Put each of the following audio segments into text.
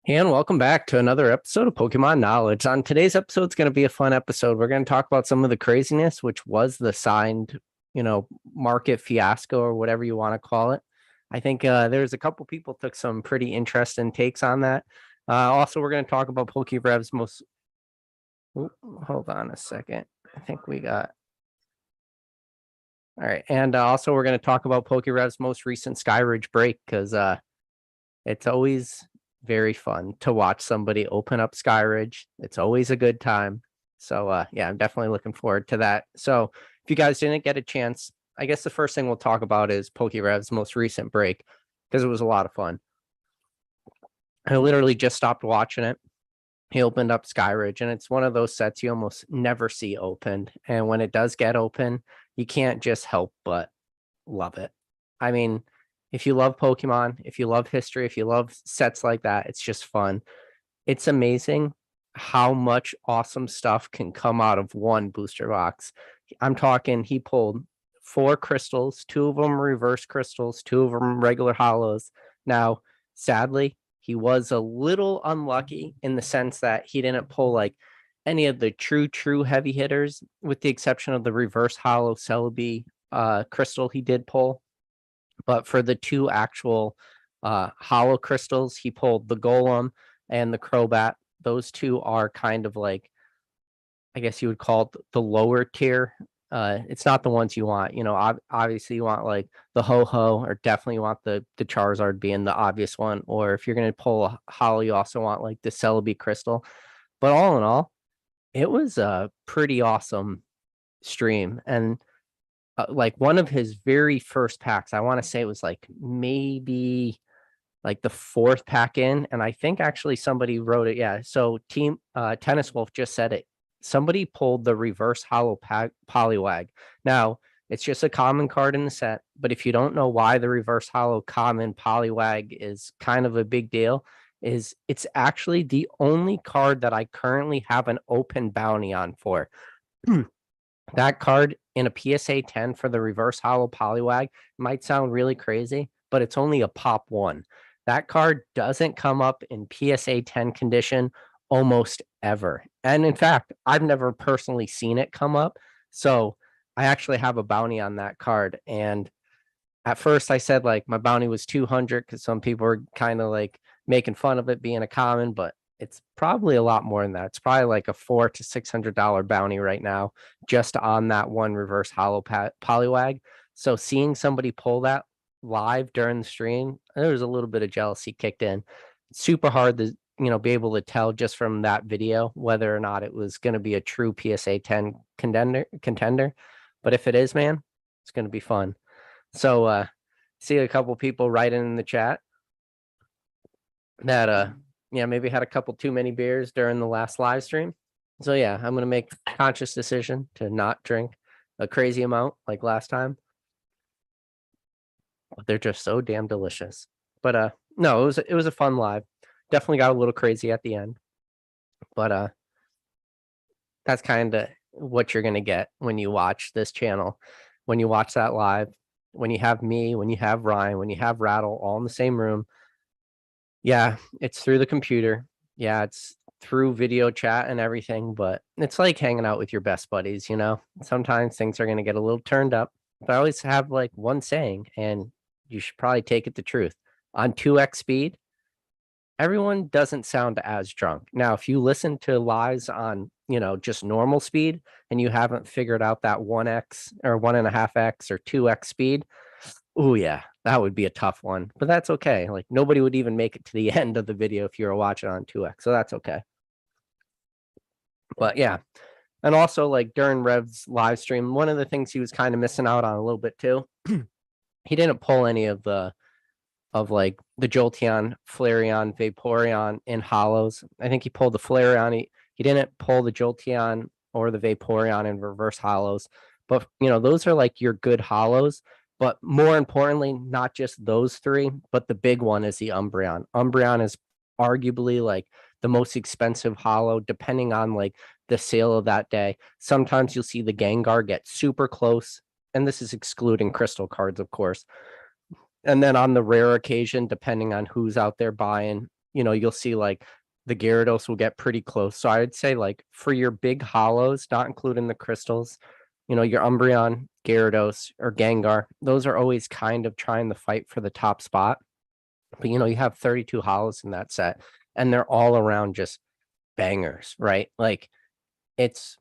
And welcome back to another episode of Pokemon Knowledge. On today's episode, it's going to be a fun episode. We're going to talk about some of the craziness, which was the signed, market fiasco or whatever you want to call it. I think there's a couple people took some pretty interesting takes on that. Also, we're going to talk about PokeRev's most. Hold on a second. I think we got. All right, and also we're going to talk about PokeRev's most recent Skyridge break because it's always very fun to watch somebody open up Skyridge. It's always a good time. So yeah, I'm definitely looking forward to that. So if you guys didn't get a chance, I guess the first thing we'll talk about is PokeRev's most recent break because it was a lot of fun. I literally just stopped watching it. He opened up Skyridge, and it's one of those sets you almost never see opened. And when it does get open, you can't just help but love it. I mean, if you love Pokemon, if you love history, if you love sets like that, it's just fun. It's amazing how much awesome stuff can come out of one booster box. I'm talking, he pulled 4 crystals, 2 of them reverse crystals, 2 of them regular hollows. Now, sadly, he was a little unlucky in the sense that he didn't pull like any of the true heavy hitters, with the exception of the reverse hollow Celebi crystal he did pull. But for the 2 actual hollow crystals, he pulled the Golem and the Crobat. Those 2 are kind of like, I guess you would call it the lower tier. It's not the ones you want. Obviously you want like the Ho-Ho, or definitely you want the Charizard being the obvious one. Or if you're going to pull a hollow, you also want like the Celebi crystal. But all in all, it was a pretty awesome stream. And like one of his very first packs, I want to say it was like maybe like the 4th pack in, and I think actually somebody wrote it. Yeah, so Team Tennis Wolf just said it. Somebody pulled the reverse hollow Poliwag. Now it's just a common card in the set, but if you don't know why the reverse hollow common Poliwag is kind of a big deal, is it's actually the only card that I currently have an open bounty on for. That card in a PSA 10 for the reverse hollow Poliwag might sound really crazy, but it's only a pop 1. That card doesn't come up in PSA 10 condition almost ever. And in fact, I've never personally seen it come up. So I actually have a bounty on that card. And at first I said like my bounty was 200 because some people were kind of like making fun of it being a common, but it's probably a lot more than that. It's probably like a $400 to $600 bounty right now, just on that one reverse hollow Poliwag. So seeing somebody pull that live during the stream, there was a little bit of jealousy kicked in. It's super hard to be able to tell just from that video whether or not it was going to be a true PSA 10 contender. But if it is, man, it's going to be fun. So see a couple people writing in the chat that maybe had a couple too many beers during the last live stream. So yeah, I'm gonna make a conscious decision to not drink a crazy amount like last time. But they're just so damn delicious. But no, it was a fun live. Definitely got a little crazy at the end. But that's kind of what you're gonna get when you watch this channel. When you watch that live, when you have me, when you have Ryan, when you have Rattle all in the same room. Yeah, it's through the computer. Yeah, it's through video chat and everything, but it's like hanging out with your best buddies. Sometimes things are going to get a little turned up, but I always have like one saying, and you should probably take it to truth. On 2x speed, everyone doesn't sound as drunk. Now, if you listen to lives on, just normal speed and you haven't figured out that 1x or 1.5x or 2x speed, oh yeah, that would be a tough one, but that's okay. Like nobody would even make it to the end of the video if you were watching on 2x, so that's okay. But yeah, and also like during Rev's live stream, one of the things he was kind of missing out on a little bit too, he didn't pull any of the Jolteon, Flareon, Vaporeon in hollows. I think he pulled the Flareon. He didn't pull the Jolteon or the Vaporeon in reverse hollows, but those are like your good hollows. But more importantly, not just those 3, but the big one is the Umbreon. Umbreon is arguably like the most expensive hollow, depending on like the sale of that day. Sometimes you'll see the Gengar get super close, and this is excluding crystal cards, of course. And then on the rare occasion, depending on who's out there buying, you'll see like the Gyarados will get pretty close. So I would say like for your big hollows, not including the crystals, your Umbreon, Gyarados, or Gengar, those are always kind of trying to fight for the top spot. But you have 32 hollows in that set, and they're all around just bangers, right? Like it's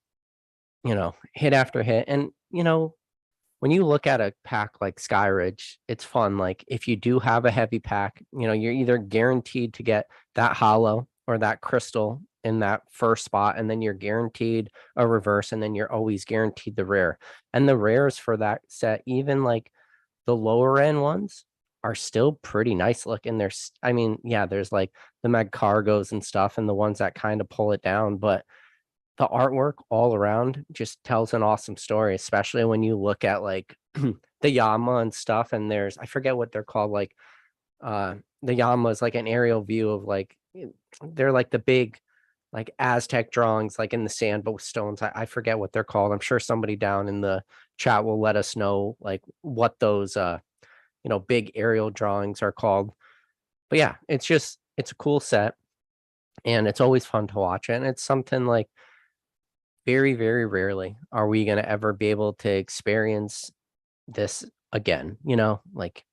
hit after hit. And when you look at a pack like Skyridge, it's fun. Like if you do have a heavy pack, you're either guaranteed to get that hollow or that crystal in that first spot, and then you're guaranteed a reverse, and then you're always guaranteed the rare. And the rares for that set, even like the lower end ones, are still pretty nice looking. I mean, yeah, there's like the Magcargos and stuff and the ones that kind of pull it down, but the artwork all around just tells an awesome story, especially when you look at like the Yama and stuff. And I forget what they're called. Like the Yama is like an aerial view of like, they're like the big like Aztec drawings, like in the sand, but with stones. I forget what they're called. I'm sure somebody down in the chat will let us know like what those, big aerial drawings are called. But yeah, it's a cool set, and it's always fun to watch it. And it's something like, very, very rarely are we going to ever be able to experience this again. Like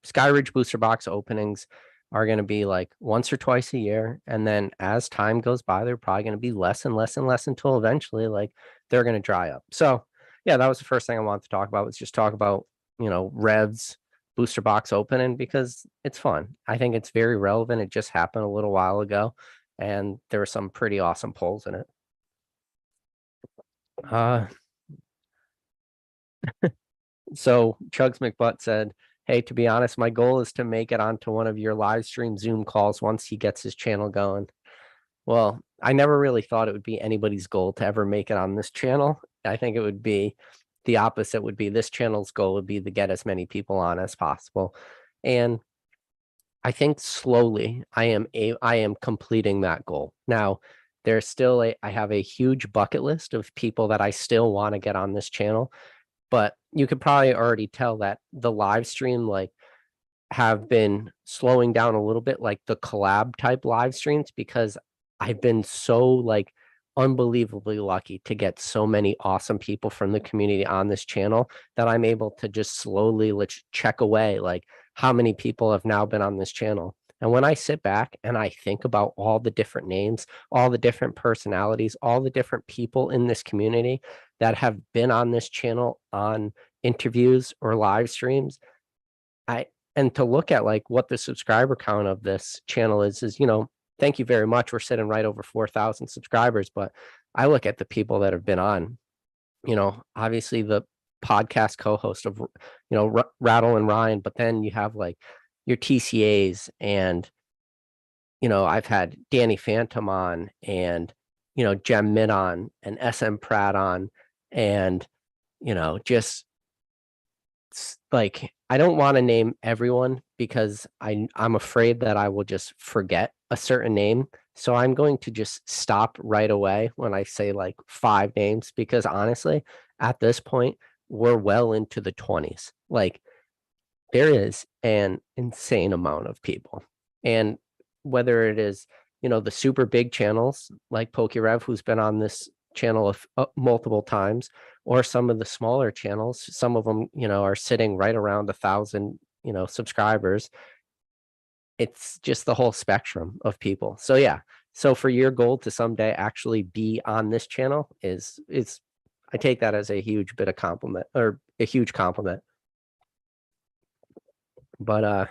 Skyridge booster box openings are going to be like once or twice a year. And then as time goes by, they're probably going to be less and less and less until eventually like they're going to dry up. So yeah, that was the first thing I wanted to talk about, was just talk about, Rev's booster box opening, because it's fun. I think it's very relevant. It just happened a little while ago, and there were some pretty awesome polls in it. So Chugs McButt said, "Hey, to be honest, my goal is to make it onto one of your live stream Zoom calls once he gets his channel going." Well, I never really thought it would be anybody's goal to ever make it on this channel. I think it would be the opposite. Would be this channel's goal would be to get as many people on as possible. And I think slowly I am completing that goal. Now, there's still I have a huge bucket list of people that I still want to get on this channel, but you could probably already tell that the live stream like have been slowing down a little bit, like the collab type live streams, because I've been so like unbelievably lucky to get so many awesome people from the community on this channel that I'm able to just slowly let's check away like how many people have now been on this channel. And when I sit back and I think about all the different names, all the different personalities, all the different people in this community that have been on this channel on interviews or live streams, and to look at like what the subscriber count of this channel is, thank you very much. We're sitting right over 4,000 subscribers, but I look at the people that have been on, obviously the podcast co-host of, Rattle and Ryan, but then you have like your TCAs, and, I've had Danny Phantom on, and, Jem Min on, and SM Pratt on, and, just like, I don't want to name everyone because I'm afraid that I will just forget a certain name. So I'm going to just stop right away when I say like 5 names, because honestly, at this point, we're well into the 20s. Like there is an insane amount of people. And whether it is, the super big channels like PokeRev, who's been on this channel multiple times, or some of the smaller channels, some of them, are sitting right around 1,000, subscribers. It's just the whole spectrum of people. So yeah. So for your goal to someday actually be on this channel is I take that as a huge bit of compliment, or a huge compliment. But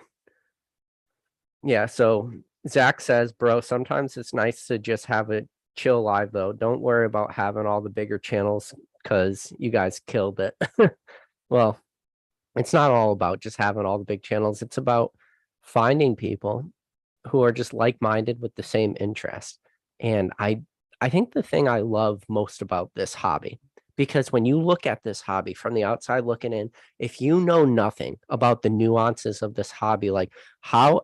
yeah, so Zach says, bro, sometimes it's nice to just have a chill live though. Don't worry about having all the bigger channels, because you guys killed it. Well, it's not all about just having all the big channels. It's about finding people who are just like-minded with the same interest. And I think the thing I love most about this hobby, because when you look at this hobby from the outside looking in, if you know nothing about the nuances of this hobby, like how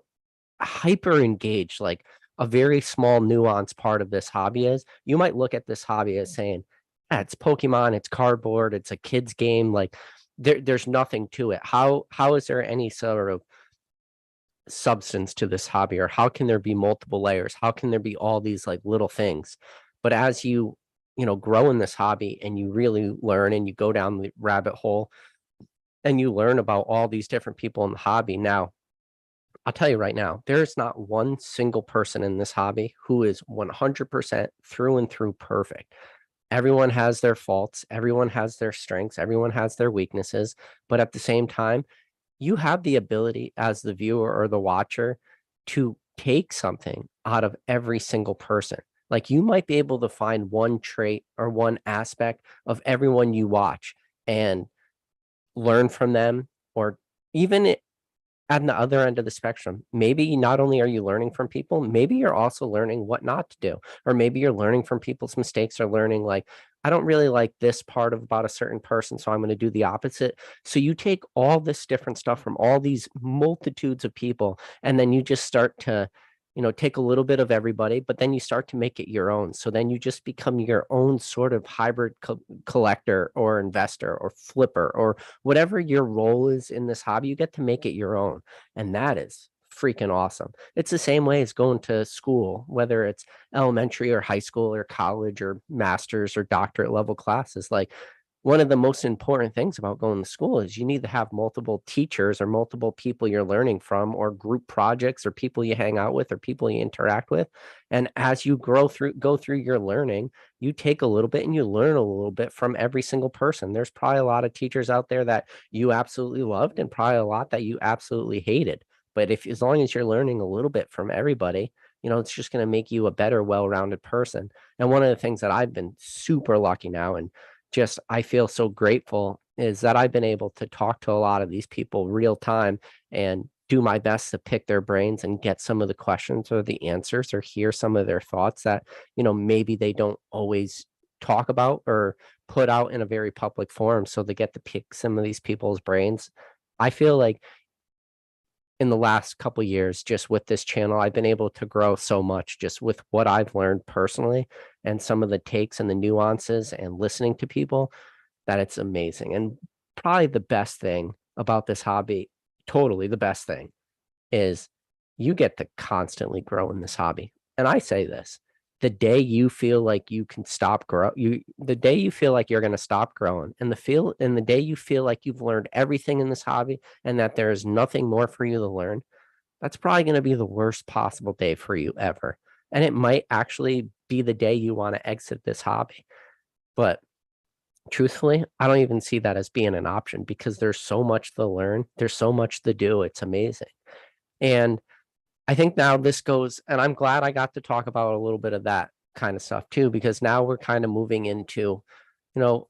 hyper engaged like a very small nuance part of this hobby is, you might look at this hobby as saying, it's Pokemon, it's cardboard, it's a kid's game, like there's nothing to it. How is there any sort of substance to this hobby, or how can there be multiple layers? How can there be all these like little things? But as you grow in this hobby and you really learn and you go down the rabbit hole and you learn about all these different people in the hobby. Now, I'll tell you right now, there's not one single person in this hobby who is 100% through and through perfect. Everyone has their faults, everyone has their strengths, everyone has their weaknesses, but at the same time, you have the ability as the viewer or the watcher to take something out of every single person. Like you might be able to find one trait or one aspect of everyone you watch and learn from them, or even at the other end of the spectrum, maybe not only are you learning from people, maybe you're also learning what not to do, or maybe you're learning from people's mistakes, or learning like, I don't really like this part of about a certain person, so I'm going to do the opposite. So you take all this different stuff from all these multitudes of people, and then you just start to, take a little bit of everybody, but then you start to make it your own. So then you just become your own sort of hybrid collector or investor or flipper, or whatever your role is in this hobby, you get to make it your own. And that is freaking awesome. It's the same way as going to school, whether it's elementary or high school or college or master's or doctorate level classes. Like one of the most important things about going to school is you need to have multiple teachers or multiple people you're learning from, or group projects, or people you hang out with, or people you interact with. And as you go through your learning, you take a little bit and you learn a little bit from every single person. There's probably a lot of teachers out there that you absolutely loved, and probably a lot that you absolutely hated. But if as long as you're learning a little bit from everybody, it's just going to make you a better, well-rounded person. And one of the things that I've been super lucky now, and just I feel so grateful, is that I've been able to talk to a lot of these people real time and do my best to pick their brains and get some of the questions or the answers, or hear some of their thoughts that, maybe they don't always talk about or put out in a very public forum. So they get to pick some of these people's brains. I feel like in the last couple years, just with this channel, I've been able to grow so much just with what I've learned personally, and some of the takes and the nuances and listening to people, that it's amazing. And probably the best thing about this hobby, totally the best thing, is you get to constantly grow in this hobby. And I say this, the day you feel like you can stop grow you the day you feel like you're going to stop growing, and the day you feel like you've learned everything in this hobby and that there is nothing more for you to learn, that's probably going to be the worst possible day for you ever. And it might actually be the day you want to exit this hobby. But truthfully, I don't even see that as being an option, because there's so much to learn, there's so much to do. It's amazing. And I think now this goes, and I'm glad I got to talk about a little bit of that kind of stuff too, because now we're kind of moving into, you know,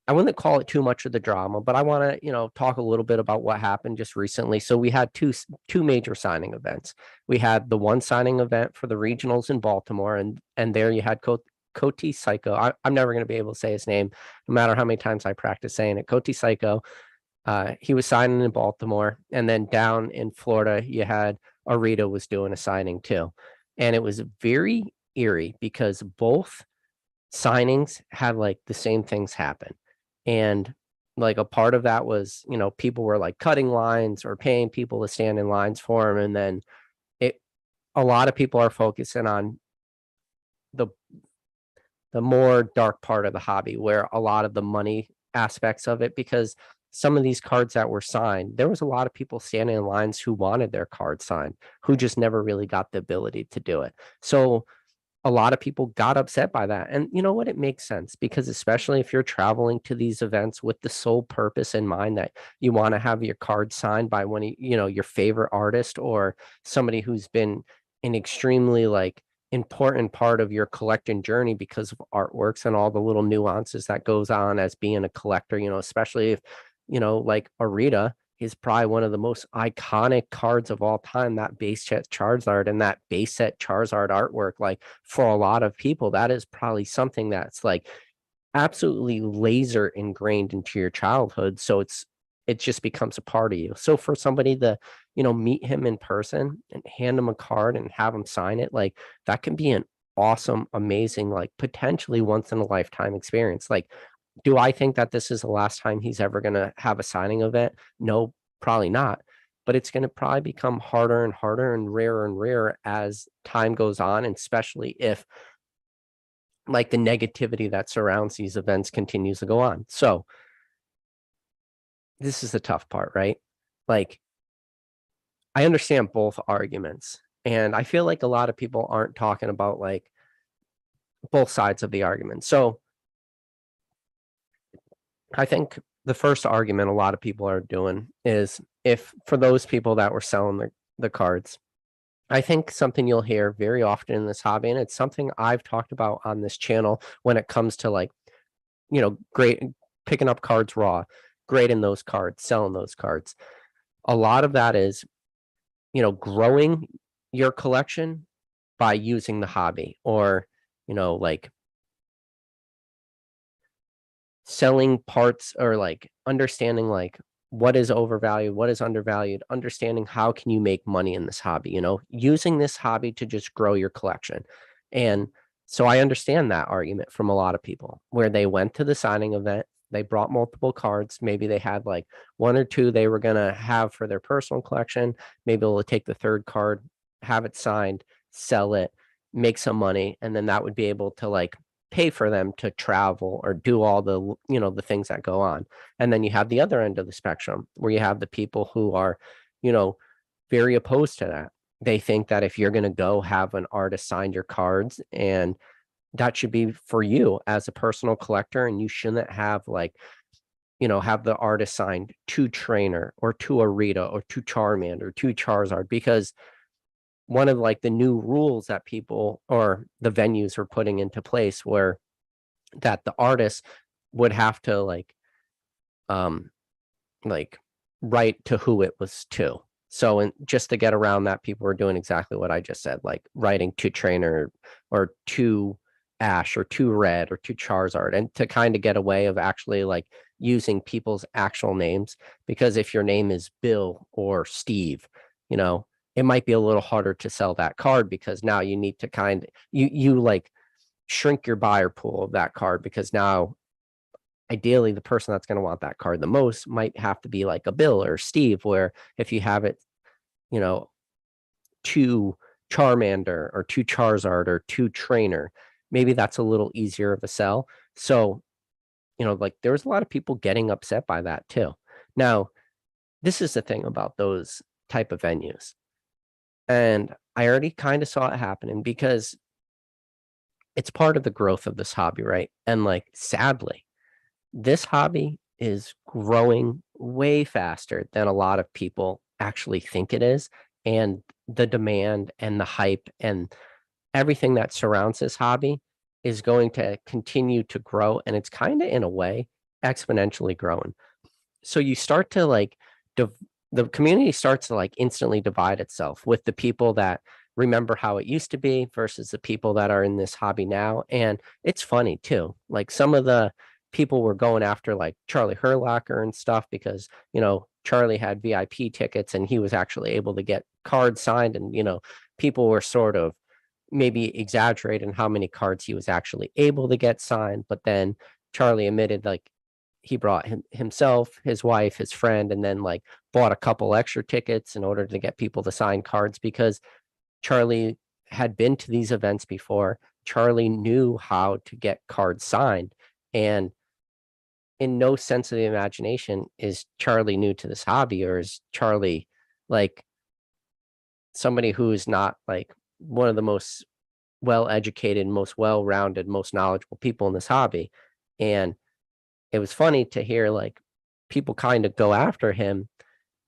I wouldn't call it too much of the drama, but I want to, talk a little bit about what happened just recently. So we had two major signing events. We had the one signing event for the regionals in Baltimore, and there you had Koti Psycho. I'm never going to be able to say his name, no matter how many times I practice saying it. Koti Psycho. He was signing in Baltimore, and then down in Florida, you had Arita was doing a signing too. And it was very eerie because both signings had like the same things happen. And like a part of that was, people were like cutting lines or paying people to stand in lines for them. And then it, a lot of people are focusing on the more dark part of the hobby, where a lot of the money aspects of it, because some of these cards that were signed, there was a lot of people standing in lines who wanted their card signed, who just never really got the ability to do it. So a lot of people got upset by that. And you know what? It makes sense, because especially if you're traveling to these events with the sole purpose in mind that you want to have your card signed by one of, your favorite artist, or somebody who's been an extremely like important part of your collecting journey because of artworks and all the little nuances that goes on as being a collector, especially if, like Arita is probably one of the most iconic cards of all time, that base set Charizard and that base set Charizard artwork. Like for a lot of people, that is probably something that's like absolutely laser ingrained into your childhood. So it just becomes a part of you. So for somebody to, meet him in person and hand him a card and have him sign it, like that can be an awesome, amazing, like potentially once in a lifetime experience. Like, do I think that this is the last time he's ever going to have a signing event? No, probably not. but it's going to probably become harder and harder and rarer as time goes on, and especially if like the negativity that surrounds these events continues to go on. So this is the tough part, right? Like, I understand both arguments, and I feel like a lot of people aren't talking about like both sides of the argument. So I think the first argument a lot of people are doing is, if for those people that were selling the cards, I think something you'll hear very often in this hobby, and it's something I've talked about on this channel when it comes to like, great picking up cards raw, grading those cards, selling those cards. A lot of that is, growing your collection by using the hobby, or, like selling parts, or like understanding like what is overvalued, what is undervalued, understanding how can you make money in this hobby, using this hobby to just grow your collection. And so I understand that argument from a lot of people, where they went to the signing event, they brought multiple cards, maybe they had like one or two they were going to have for their personal collection, maybe they'll take the third card, have it signed, sell it, make some money, and then that would be able to like pay for them to travel or do all the the things that go on. And then you have the other end of the spectrum, where you have the people who are you know very opposed to that. They think that if you're going to go have an artist sign your cards, and that should be for you as a personal collector, and you shouldn't have like have the artist signed to Trainer or to Arita or to Charmander or to Charizard, because one of like the new rules that people or the venues are putting into place, where that the artist would have to um like write to who it was to. So, and just to get around that, people were doing exactly what I just said, like writing to Trainer or to Ash or to Red or to Charizard, and to kind of get away of actually like using people's actual names. Because if your name is Bill or Steve, it might be a little harder to sell that card, because now you need to you like shrink your buyer pool of that card, because now ideally the person that's going to want that card the most might have to be like a Bill or Steve, where if you have it, you know, to Charmander or to Charizard or to Trainer, maybe that's a little easier of a sell. So, like there was a lot of people getting upset by that too. Now, this is the thing about those type of venues. And I already kind of saw it happening, because it's part of the growth of this hobby, right? And like sadly, this hobby is growing way faster than a lot of people actually think it is. And the demand and the hype and everything that surrounds this hobby is going to continue to grow. And it's kind of in a way exponentially growing. So you start to like, the community starts to like instantly divide itself with the people that remember how it used to be versus the people that are in this hobby now. And it's funny too. Like some of the people were going after like Charlie Herlacher and stuff, because, Charlie had VIP tickets and he was actually able to get cards signed. And, people were sort of maybe exaggerating how many cards he was actually able to get signed. But then Charlie admitted like he brought himself, his wife, his friend, and then like bought a couple extra tickets in order to get people to sign cards, because Charlie had been to these events before. Charlie knew how to get cards signed. And in no sense of the imagination is Charlie new to this hobby, or is Charlie like somebody who is not like one of the most well-educated, most well-rounded, most knowledgeable people in this hobby. And it was funny to hear like people kind of go after him,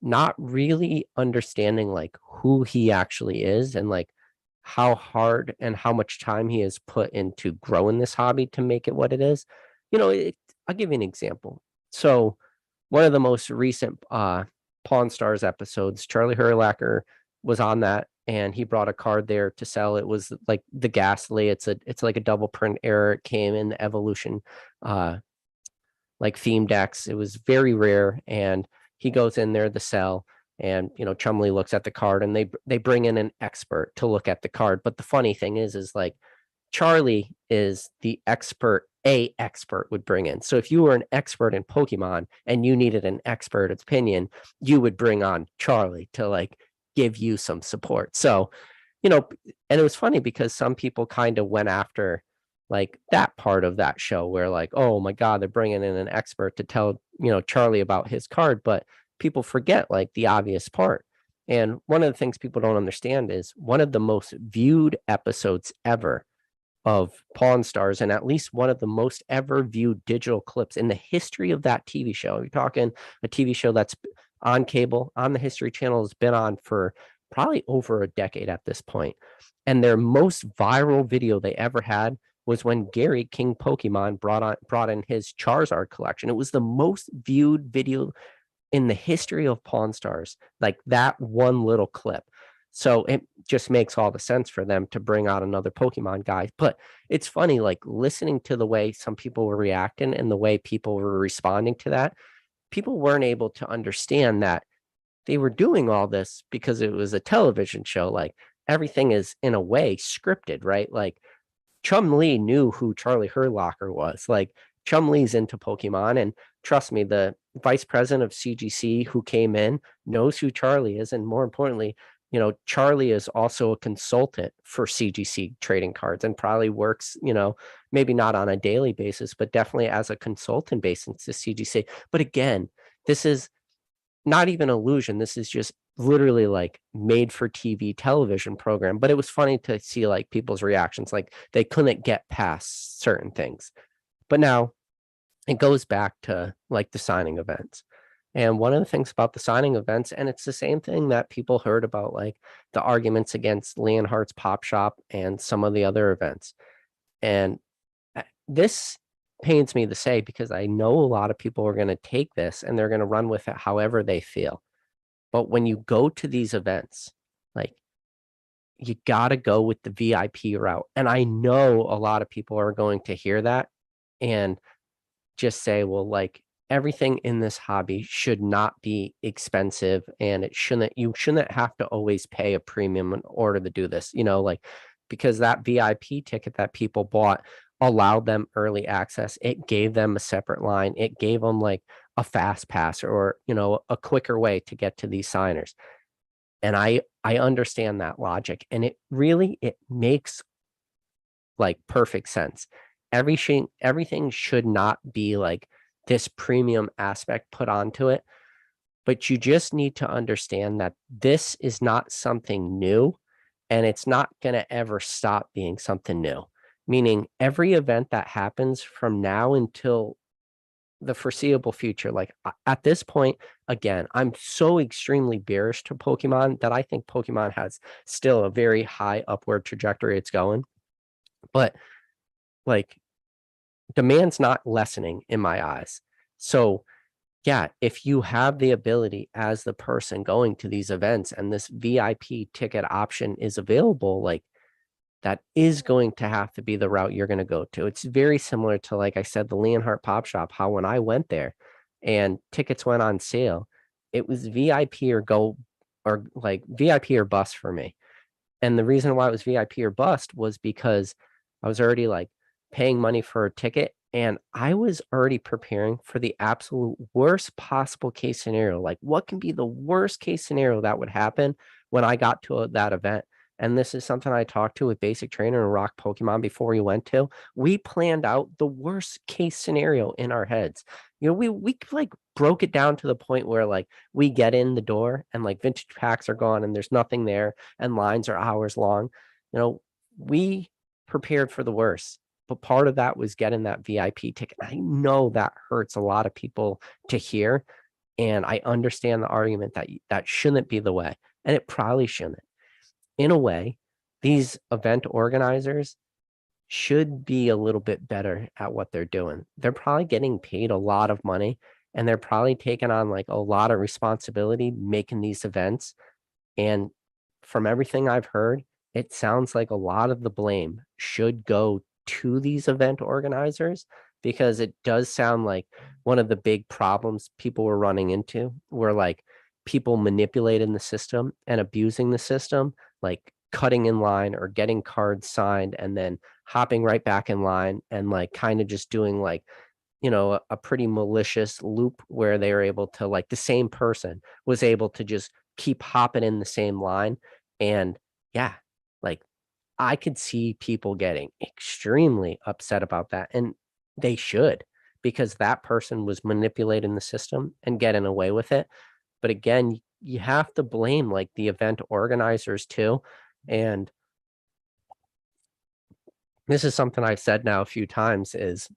not really understanding like who he actually is, and like how hard and how much time he has put into growing this hobby to make it what it is. I'll give you an example. So one of the most recent Pawn Stars episodes, Charlie Herlacher was on that, and he brought a card there to sell. It was like the Ghastly. It's like a double print error. It came in the Evolution like theme decks. It was very rare, and he goes in there to sell, and Chumley looks at the card, and they bring in an expert to look at the card. But the funny thing is like Charlie is the expert a expert would bring in. So if you were an expert in Pokemon and you needed an expert opinion, you would bring on Charlie to like give you some support. So, and it was funny because some people kind of went after like that part of that show where like, oh my God, they're bringing in an expert to tell, Charlie about his card, but people forget like the obvious part. And one of the things people don't understand is one of the most viewed episodes ever of Pawn Stars, and at least one of the most ever viewed digital clips in the history of that TV show. You're talking a TV show that's on cable, on the History Channel, has been on for probably over a decade at this point. And their most viral video they ever had was when Gary King Pokemon brought in his Charizard collection. It was the most viewed video in the history of Pawn Stars, like that one little clip. So it just makes all the sense for them to bring out another Pokemon guy. But it's funny, like listening to the way some people were reacting and the way people were responding to that, people weren't able to understand that they were doing all this because it was a television show. Like everything is in a way scripted, right? Like Chum Lee knew who Charlie Herlocker was. Like Chum Lee's into Pokemon, and trust me, the vice president of CGC who came in knows who Charlie is, and more importantly, Charlie is also a consultant for CGC trading cards and probably works, maybe not on a daily basis, but definitely as a consultant basis to CGC. But again, this is not even illusion. This is just literally like made for TV television program. But it was funny to see like people's reactions, like they couldn't get past certain things. But now it goes back to like the signing events. And one of the things about the signing events, and it's the same thing that people heard about like the arguments against Leonhardt's Pop Shop and some of the other events. And this pains me to say because I know a lot of people are going to take this and they're going to run with it however they feel. But when you go to these events, like you got to go with the VIP route. And I know a lot of people are going to hear that and just say, well, like everything in this hobby should not be expensive and you shouldn't have to always pay a premium in order to do this, like because that VIP ticket that people bought allowed them early access. It gave them a separate line. It gave them like a fast pass or, a quicker way to get to these signers. And I understand that logic, and it makes like perfect sense. Everything should not be like this premium aspect put onto it, but you just need to understand that this is not something new, and it's not going to ever stop being something new. Meaning every event that happens from now until the foreseeable future, like at this point, again, I'm so extremely bearish to Pokemon that I think Pokemon has still a very high upward trajectory it's going. But like demand's not lessening in my eyes. So yeah, if you have the ability as the person going to these events and this VIP ticket option is available, like that is going to have to be the route you're going to go to. It's very similar to, like I said, the Leonhardt Pop Shop, how when I went there and tickets went on sale, it was VIP or go, or like VIP or bust for me. And the reason why it was VIP or bust was because I was already like paying money for a ticket and I was already preparing for the absolute worst possible case scenario. Like what can be the worst case scenario that would happen when I got to that event? And this is something I talked to with Basic Trainer and Rock Pokemon before we went to. We planned out the worst case scenario in our heads. We like broke it down to the point where like we get in the door and like vintage packs are gone and there's nothing there and lines are hours long. We prepared for the worst, but part of that was getting that VIP ticket. I know that hurts a lot of people to hear, and I understand the argument that that shouldn't be the way, and it probably shouldn't. In a way, these event organizers should be a little bit better at what they're doing. They're probably getting paid a lot of money and they're probably taking on like a lot of responsibility making these events. And from everything I've heard, it sounds like a lot of the blame should go to these event organizers because it does sound like one of the big problems people were running into were like people manipulating the system and abusing the system, like cutting in line or getting cards signed and then hopping right back in line and like kind of just doing like, a pretty malicious loop where they were able to like the same person was able to just keep hopping in the same line. And yeah, like I could see people getting extremely upset about that. And they should, because that person was manipulating the system and getting away with it. But again, you have to blame like the event organizers too. And this is something I've said now a few times is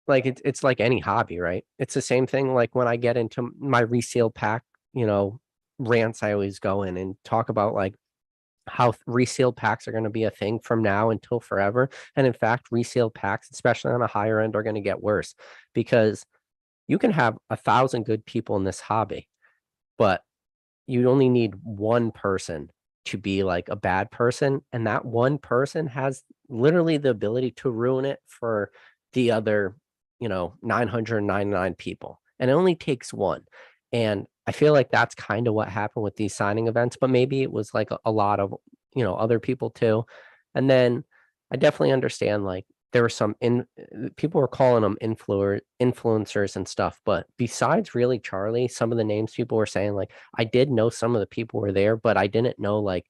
like it's like any hobby, right? It's the same thing like when I get into my resale pack, you know, rants I always go in and talk about like how resale packs are going to be a thing from now until forever. And in fact, resale packs, especially on a higher end, are going to get worse because you can have 1,000 good people in this hobby, but you only need one person to be like a bad person, and that one person has literally the ability to ruin it for the other, 999 people, and it only takes one. And I feel like that's kind of what happened with these signing events, but maybe it was like a lot of, other people too. And then I definitely understand like there were some people were calling them influencers and stuff, but besides really Charlie, some of the names people were saying like I did know some of the people were there, but I didn't know like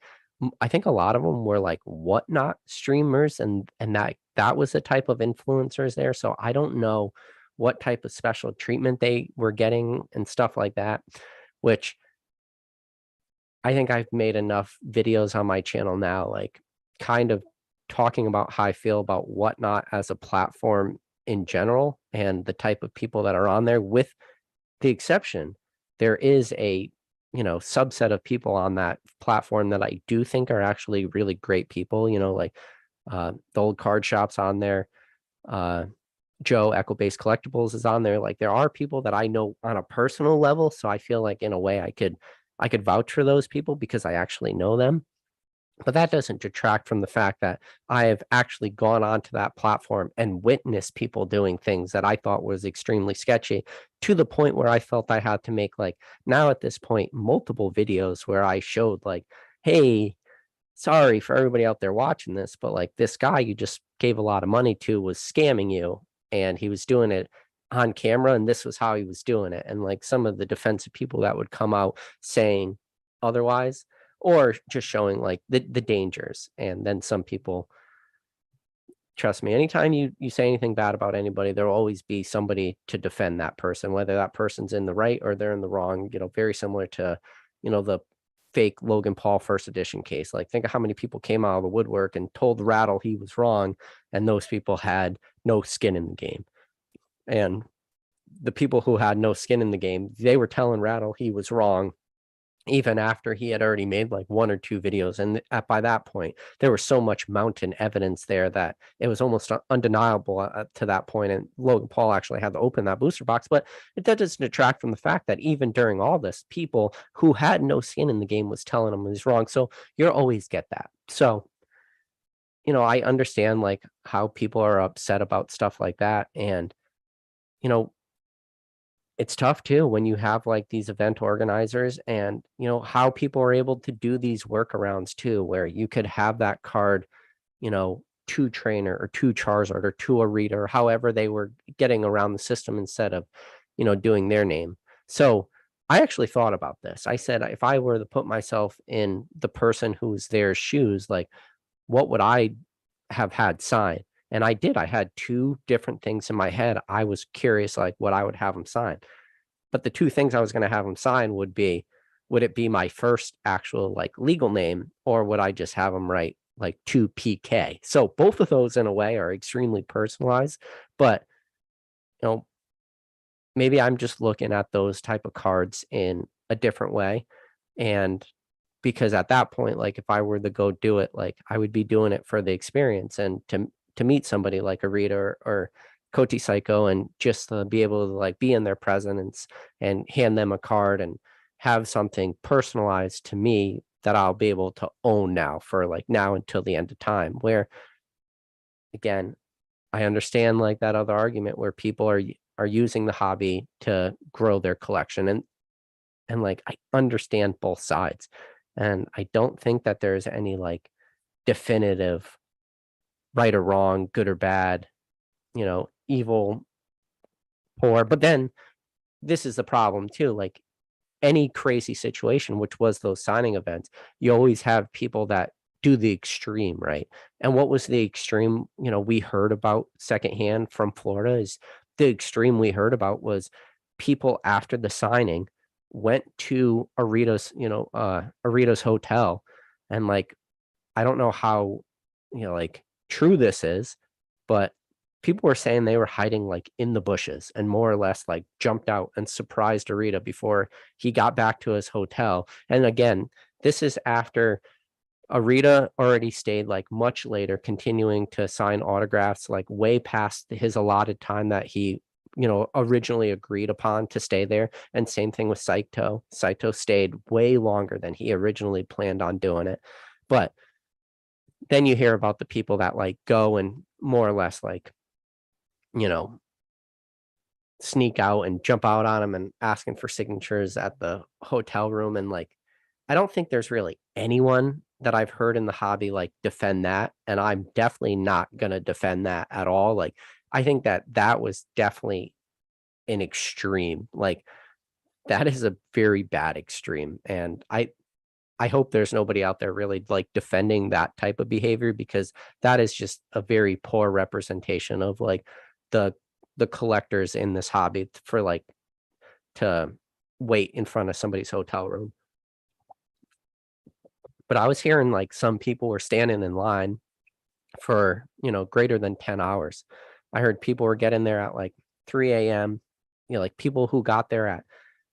I think a lot of them were like whatnot streamers, and that was the type of influencers there. So I don't know what type of special treatment they were getting and stuff like that, which I think I've made enough videos on my channel now, like kind of talking about how I feel about whatnot as a platform in general and the type of people that are on there, with the exception, there is a, subset of people on that platform that I do think are actually really great people, like the old card shops on there. Uh, Joe Echo Based Collectibles is on there. Like there are people that I know on a personal level, so I feel like in a way I could vouch for those people because I actually know them. But that doesn't detract from the fact that I have actually gone onto that platform and witnessed people doing things that I thought was extremely sketchy, to the point where I felt I had to make like now at this point multiple videos where I showed like, hey, sorry for everybody out there watching this, but like this guy you just gave a lot of money to was scamming you, and he was doing it on camera, and this was how he was doing it. And like some of the defensive people that would come out saying otherwise, or just showing like the dangers. And then some people, trust me, anytime you say anything bad about anybody, there'll always be somebody to defend that person, whether that person's in the right or they're in the wrong. Very similar to, the fake Logan Paul first edition case. Like think of how many people came out of the woodwork and told Rattle he was wrong, and those people had no skin in the game. And the people who had no skin in the game, they were telling Rattle he was wrong even after he had already made like one or two videos. And by that point, there was so much mountain evidence there that it was almost undeniable to that point. And Logan Paul actually had to open that booster box. But it doesn't detract from the fact that even during all this, people who had no skin in the game was telling him he's wrong. So you'll always get that. So, I understand like how people are upset about stuff like that. And, you know, it's tough too when you have like these event organizers, and how people are able to do these workarounds too, where you could have that card, to trainer or to Charizard or to a reader, however they were getting around the system instead of, doing their name. So I actually thought about this. I said, if I were to put myself in the person who's their shoes, like what would I have had sign? And I did. I had two different things in my head. I was curious, like what I would have them sign. But the two things I was going to have them sign would it be my first actual like legal name, or would I just have them write like 2PK? So both of those in a way are extremely personalized, but you know, maybe I'm just looking at those type of cards in a different way. And because at that point, like if I were to go do it, like I would be doing it for the experience and to meet somebody like a reader or Koti Psycho, and just to be able to like be in their presence and hand them a card and have something personalized to me that I'll be able to own now for like now until the end of time. Where again, I understand like that other argument where people are using the hobby to grow their collection, and like I understand both sides. And I don't think that there's any like definitive right or wrong, good or bad, evil, poor. But then this is the problem too. Like any crazy situation, which was those signing events, you always have people that do the extreme, right? And what was the extreme, we heard about secondhand from Florida is the extreme we heard about was people after the signing went to Arita's hotel and like I don't know how, like true this is, but people were saying they were hiding like in the bushes and more or less like jumped out and surprised Arita before he got back to his hotel. And again, this is after Arita already stayed like much later, continuing to sign autographs like way past his allotted time that he, originally agreed upon to stay there. And same thing with Saito. Saito stayed way longer than he originally planned on doing it. But then you hear about the people that like go and more or less like, you know, sneak out and jump out on him and asking for signatures at the hotel room. And like, I don't think there's really anyone that I've heard in the hobby like defend that. And I'm definitely not going to defend that at all. Like, I think that that was definitely an extreme. Like, that is a very bad extreme. And I hope there's nobody out there really like defending that type of behavior because that is just a very poor representation of like the the collectors in this hobby for like to wait in front of somebody's hotel room. But I was hearing like some people were standing in line for, greater than 10 hours. I heard people were getting there at like 3 a.m., like people who got there at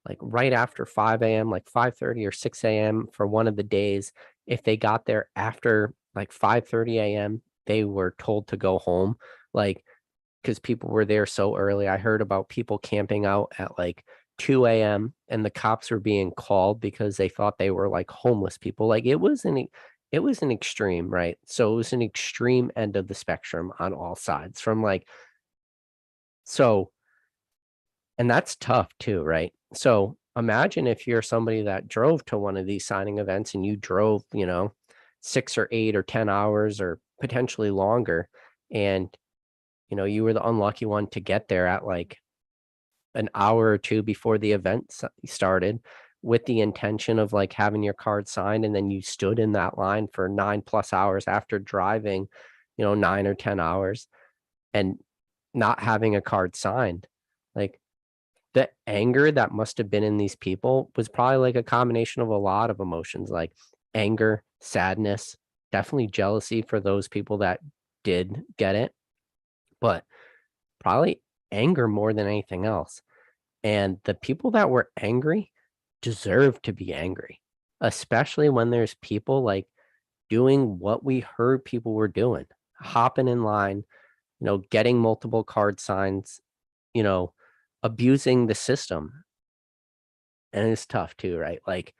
like right after 5 a.m., like 5:30 or 6 a.m. for one of the days. If they got there after like 5:30 a.m., they were told to go home. Like, because people were there so early. I heard about people camping out at like 2 a.m. and the cops were being called because they thought they were like homeless people. Like it was an extreme, right? So it was an extreme end of the spectrum on all sides from like so and that's tough too, right? So imagine if you're somebody that drove to one of these signing events and you drove, 6 or 8 or 10 hours or potentially longer and you were the unlucky one to get there at like an hour or two before the event started with the intention of like having your card signed. And then you stood in that line for 9+ hours after driving, 9 or 10 hours and not having a card signed. Like the anger that must have been in these people was probably like a combination of a lot of emotions like anger, sadness, definitely jealousy for those people that did get it, but probably anger more than anything else. And the people that were angry deserve to be angry, especially when there's people like doing what we heard people were doing, hopping in line, getting multiple card signs, you know, abusing the system. And it's tough too, right? Like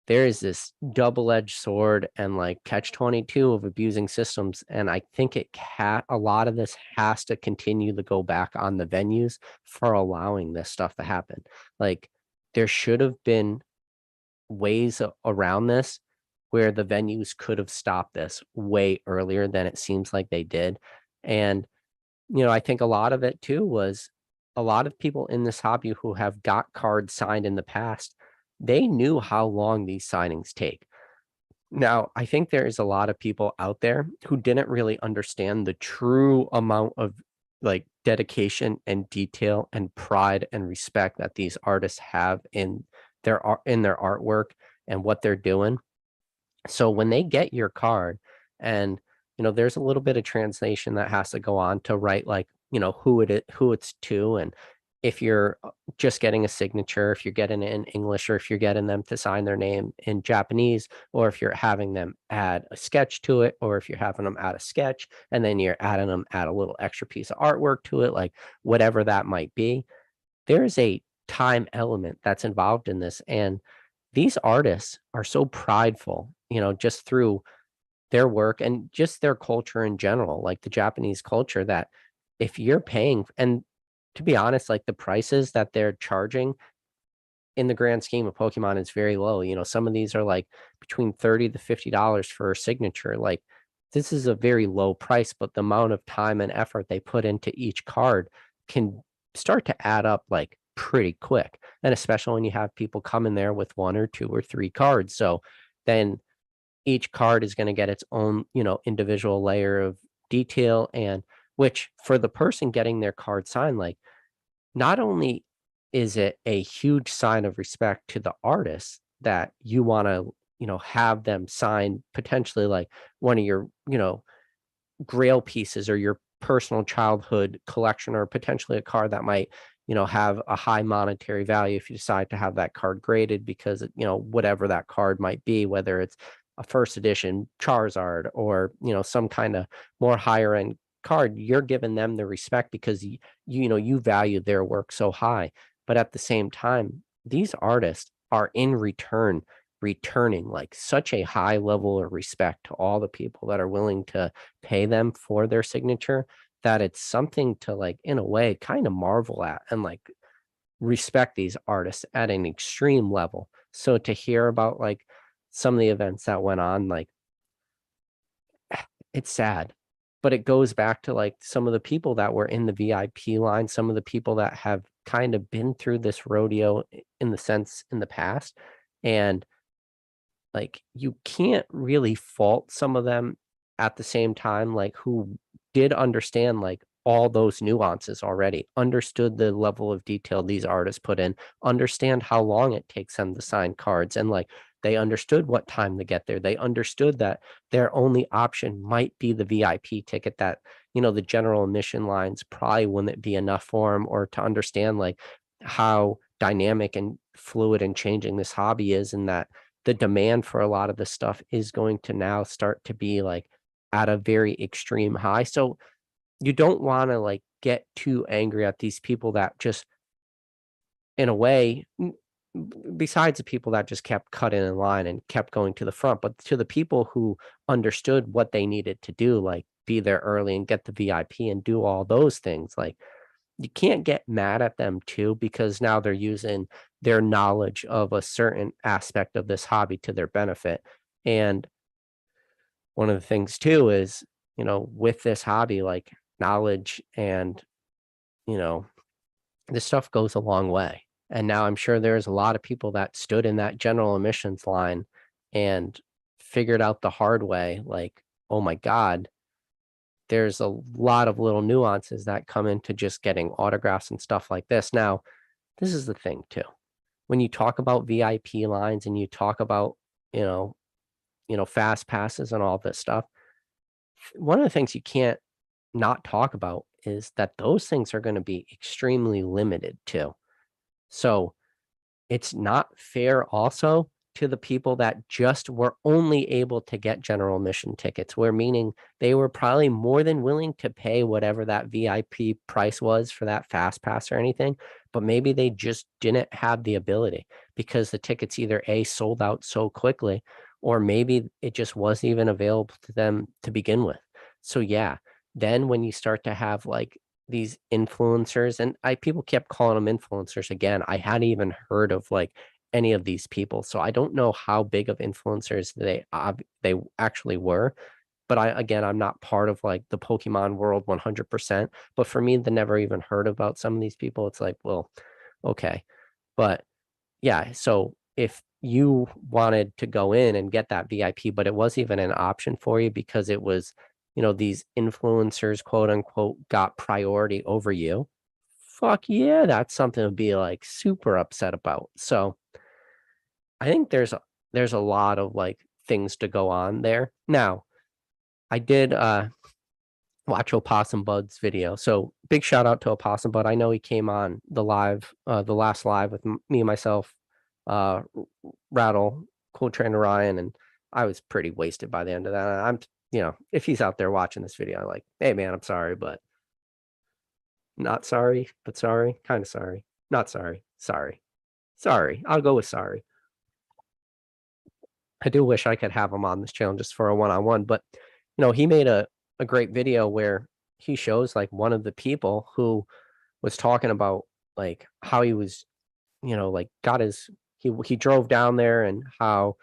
there is this double-edged sword and like catch 22 of abusing systems. And I think a lot of this has to continue to go back on the venues for allowing this stuff to happen. Like there should have been ways around this where the venues could have stopped this way earlier than it seems like they did. And, I think a lot of it too was a lot of people in this hobby who have got cards signed in the past, they knew how long these signings take. Now, I think there is a lot of people out there who didn't really understand the true amount of like dedication and detail and pride and respect that these artists have in their art in their artwork and what they're doing. So when they get your card and there's a little bit of translation that has to go on to write like, who it's to and if you're just getting a signature, if you're getting it in English or if you're getting them to sign their name in Japanese or if you're having them add a sketch to it or if you're having them add a sketch and then you're adding them add a little extra piece of artwork to it, like whatever that might be. There's a time element that's involved in this and these artists are so prideful, just through their work and just their culture in general, like the Japanese culture, that if you're paying, and to be honest, like the prices that they're charging in the grand scheme of Pokemon is very low. Some of these are like between $30 to $50 for a signature. Like this is a very low price, but the amount of time and effort they put into each card can start to add up like pretty quick. And especially when you have people come in there with 1 or 2 or 3 cards. So then each card is going to get its own, individual layer of detail, and which for the person getting their card signed, like not only is it a huge sign of respect to the artist that you want to, have them sign potentially like one of your, grail pieces or your personal childhood collection, or potentially a card that might, have a high monetary value if you decide to have that card graded, because, whatever that card might be, whether it's a first edition Charizard or, some kind of more higher end card, you're giving them the respect because you value their work so high. But at the same time, these artists are in returning like such a high level of respect to all the people that are willing to pay them for their signature, that it's something to, like, in a way, kind of marvel at and like respect these artists at an extreme level. So to hear about like some of the events that went on, like, it's sad, but it goes back to like some of the people that were in the VIP line, some of the people that have kind of been through this rodeo in the sense in the past. And like, you can't really fault some of them at the same time, like, who did understand, like, all those nuances already, understood the level of detail these artists put in, understand how long it takes them to sign cards, and, like, they understood what time to get there. They understood that their only option might be the VIP ticket, that, the general admission lines probably wouldn't be enough for them, or to understand, like, how dynamic and fluid and changing this hobby is, and that the demand for a lot of this stuff is going to now start to be like at a very extreme high. So you don't want to like get too angry at these people that just, in a way, besides the people that just kept cutting in line and kept going to the front, but to the people who understood what they needed to do, like be there early and get the VIP and do all those things. Like, you can't get mad at them too, because now they're using their knowledge of a certain aspect of this hobby to their benefit. And one of the things too is, with this hobby, like, knowledge and, you know, this stuff goes a long way. And now I'm sure there's a lot of people that stood in that general admissions line and figured out the hard way, like, oh my God, there's a lot of little nuances that come into just getting autographs and stuff like this. Now, this is the thing too. When you talk about VIP lines and you talk about, you know, fast passes and all this stuff, one of the things you can't not talk about is that those things are going to be extremely limited too. So it's not fair also to the people that just were only able to get general admission tickets, where meaning they were probably more than willing to pay whatever that VIP price was for that fast pass or anything, but maybe they just didn't have the ability because the tickets either A, sold out so quickly, or maybe it just wasn't even available to them to begin with. So yeah, then when you start to have like these influencers, and I people kept calling them influencers again. I hadn't even heard of like any of these people, so I don't know how big of influencers they actually were. But I'm not part of like the Pokemon world 100%. But for me, to never even heard about some of these people, it's like, well, okay, but yeah. So if you wanted to go in and get that VIP, but it wasn't even an option for you because it was, these influencers, quote unquote, got priority over you. Fuck yeah, that's something to be like super upset about. So I think there's a lot of like things to go on there. Now, I did watch Opossum Bud's video. So big shout out to Opossum Bud. I know he came on the last live with me and myself, uh, Rattle, Cool Trainer Ryan, and I was pretty wasted by the end of that. I'm, if he's out there watching this video, I'm like, hey man, I'm sorry, but not sorry, but sorry, kind of sorry, not sorry, sorry, sorry. I'll go with sorry. I do wish I could have him on this channel just for a one-on-one, but he made a great video where he shows like one of the people who was talking about like how he was, like got his he drove down there and how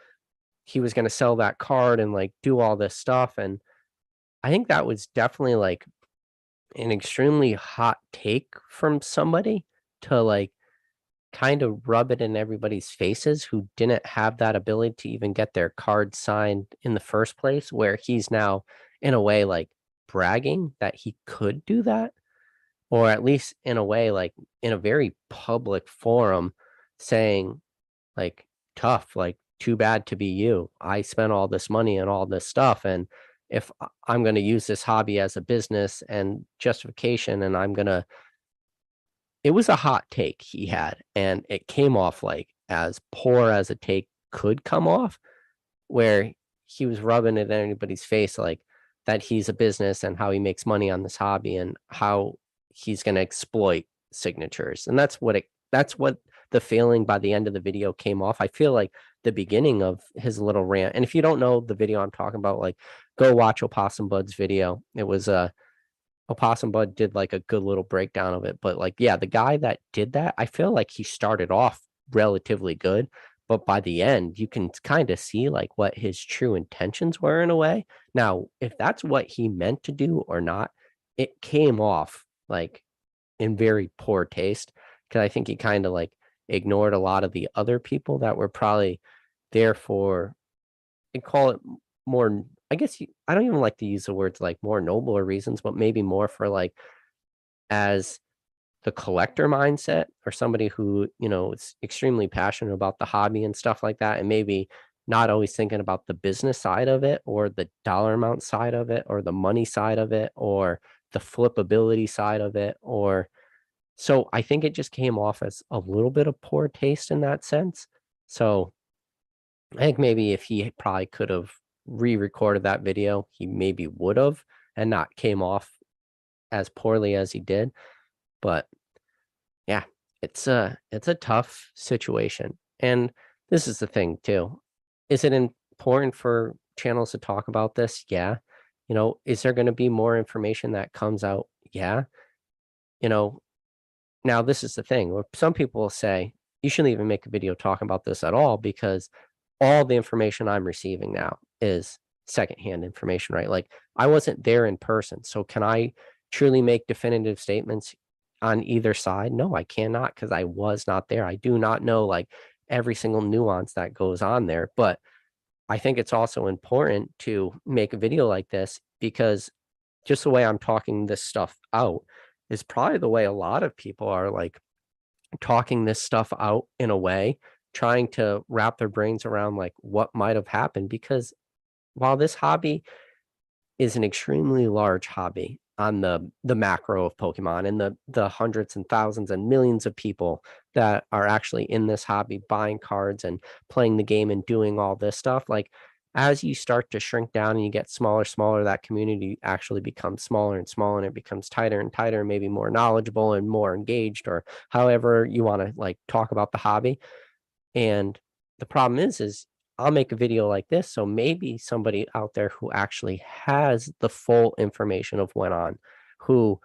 he was going to sell that card and like do all this stuff. And I think that was definitely like an extremely hot take from somebody to like kind of rub it in everybody's faces who didn't have that ability to even get their card signed in the first place, where he's now in a way like bragging that he could do that, or at least in a way like in a very public forum saying like, tough, like, too bad to be you. I spent all this money and all this stuff, and if I'm going to use this hobby as a business and justification, and I'm going to, it was a hot take he had, and it came off like as poor as a take could come off, where he was rubbing it in anybody's face like that he's a business and how he makes money on this hobby and how he's going to exploit signatures. And that's what the feeling by the end of the video came off. I feel like the beginning of his little rant. And if you don't know the video I'm talking about, like go watch Opossum Bud's video. It was Opossum Bud did like a good little breakdown of it. But like, yeah, the guy that did that, I feel like he started off relatively good, but by the end, you can kind of see like what his true intentions were in a way. Now, if that's what he meant to do or not, it came off like in very poor taste, because I think he kind of like ignored a lot of the other people that were probably there for, and call it more, I guess I don't even like to use the words like more nobler reasons, but maybe more for like as the collector mindset, or somebody who, is extremely passionate about the hobby and stuff like that, and maybe not always thinking about the business side of it or the dollar amount side of it or the money side of it or the flippability side of it, or so I think it just came off as a little bit of poor taste in that sense. So I think maybe if he probably could have re-recorded that video, he maybe would have and not came off as poorly as he did. But yeah, it's a tough situation. And this is the thing too. Is it important for channels to talk about this? Yeah. Is there going to be more information that comes out? Yeah. You know, Now this is the thing where some people will say, you shouldn't even make a video talking about this at all, because all the information I'm receiving now is secondhand information, right? Like I wasn't there in person. So can I truly make definitive statements on either side? No, I cannot, because I was not there. I do not know like every single nuance that goes on there. But I think it's also important to make a video like this, because just the way I'm talking this stuff out is probably the way a lot of people are like talking this stuff out in a way, trying to wrap their brains around like what might have happened. Because while this hobby is an extremely large hobby on the macro of Pokemon, and the hundreds and thousands and millions of people that are actually in this hobby buying cards and playing the game and doing all this stuff, like as you start to shrink down and you get smaller, that community actually becomes smaller and smaller, and it becomes tighter and tighter, maybe more knowledgeable and more engaged, or however you want to like talk about the hobby. And the problem is I'll make a video like this, so maybe somebody out there who actually has the full information of what on, who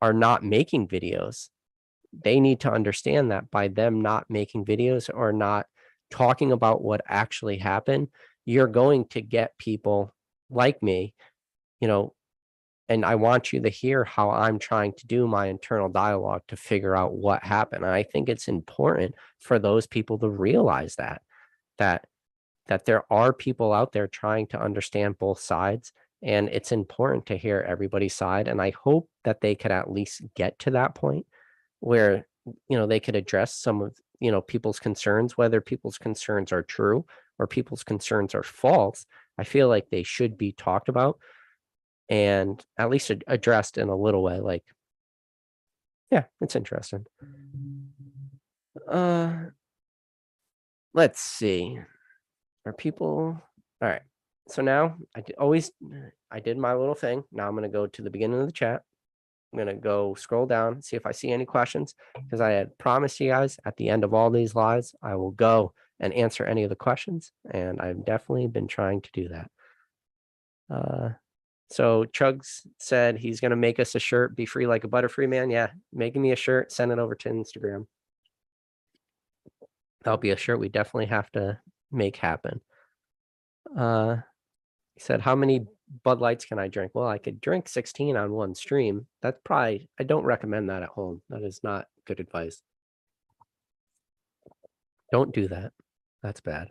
are not making videos, they need to understand that by them not making videos or not talking about what actually happened, you're going to get people like me, you know, and I want you to hear how I'm trying to do my internal dialogue to figure out what happened. And I think it's important for those people to realize that that there are people out there trying to understand both sides, and it's important to hear everybody's side. And I hope that they could at least get to that point where they could address some of people's concerns, whether people's concerns are true or people's concerns are false. I feel like they should be talked about and at least addressed in a little way. Like, yeah, it's interesting. uh let's see. Are people all right? So now I did my little thing. Now I'm going to go to the beginning of the chat. I'm going to go scroll down, see if I see any questions, because I had promised you guys at the end of all these lives, I will go and answer any of the questions. And I've definitely been trying to do that. So Chugs said he's going to make us a shirt, be free like a Butterfree man. Yeah, making me a shirt, send it over to Instagram. That'll be a shirt we definitely have to make happen. He said, how many Bud Lights can I drink? Well, I could drink 16 on one stream. That's probably I don't recommend that at home. That is not good advice. Don't do that. That's bad.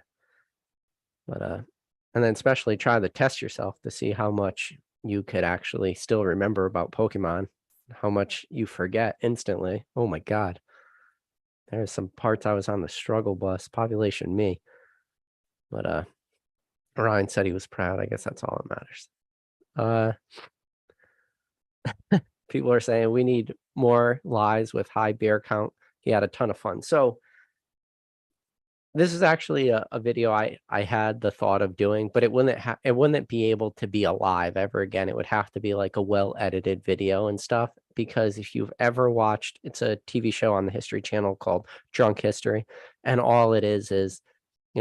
But, and then especially try to test yourself to see how much you could actually still remember about Pokemon, how much you forget instantly. Oh my god. There's some parts I was on the struggle bus, population me. But, Ryan said he was proud. I guess that's all that matters. People are saying we need more lives with high bear count. He had a ton of fun. So this is actually a video I had the thought of doing, but it wouldn't be able to be alive ever again. It would have to be like a well-edited video and stuff, because if you've ever watched, it's a TV show on the History Channel called Drunk History, and all it is,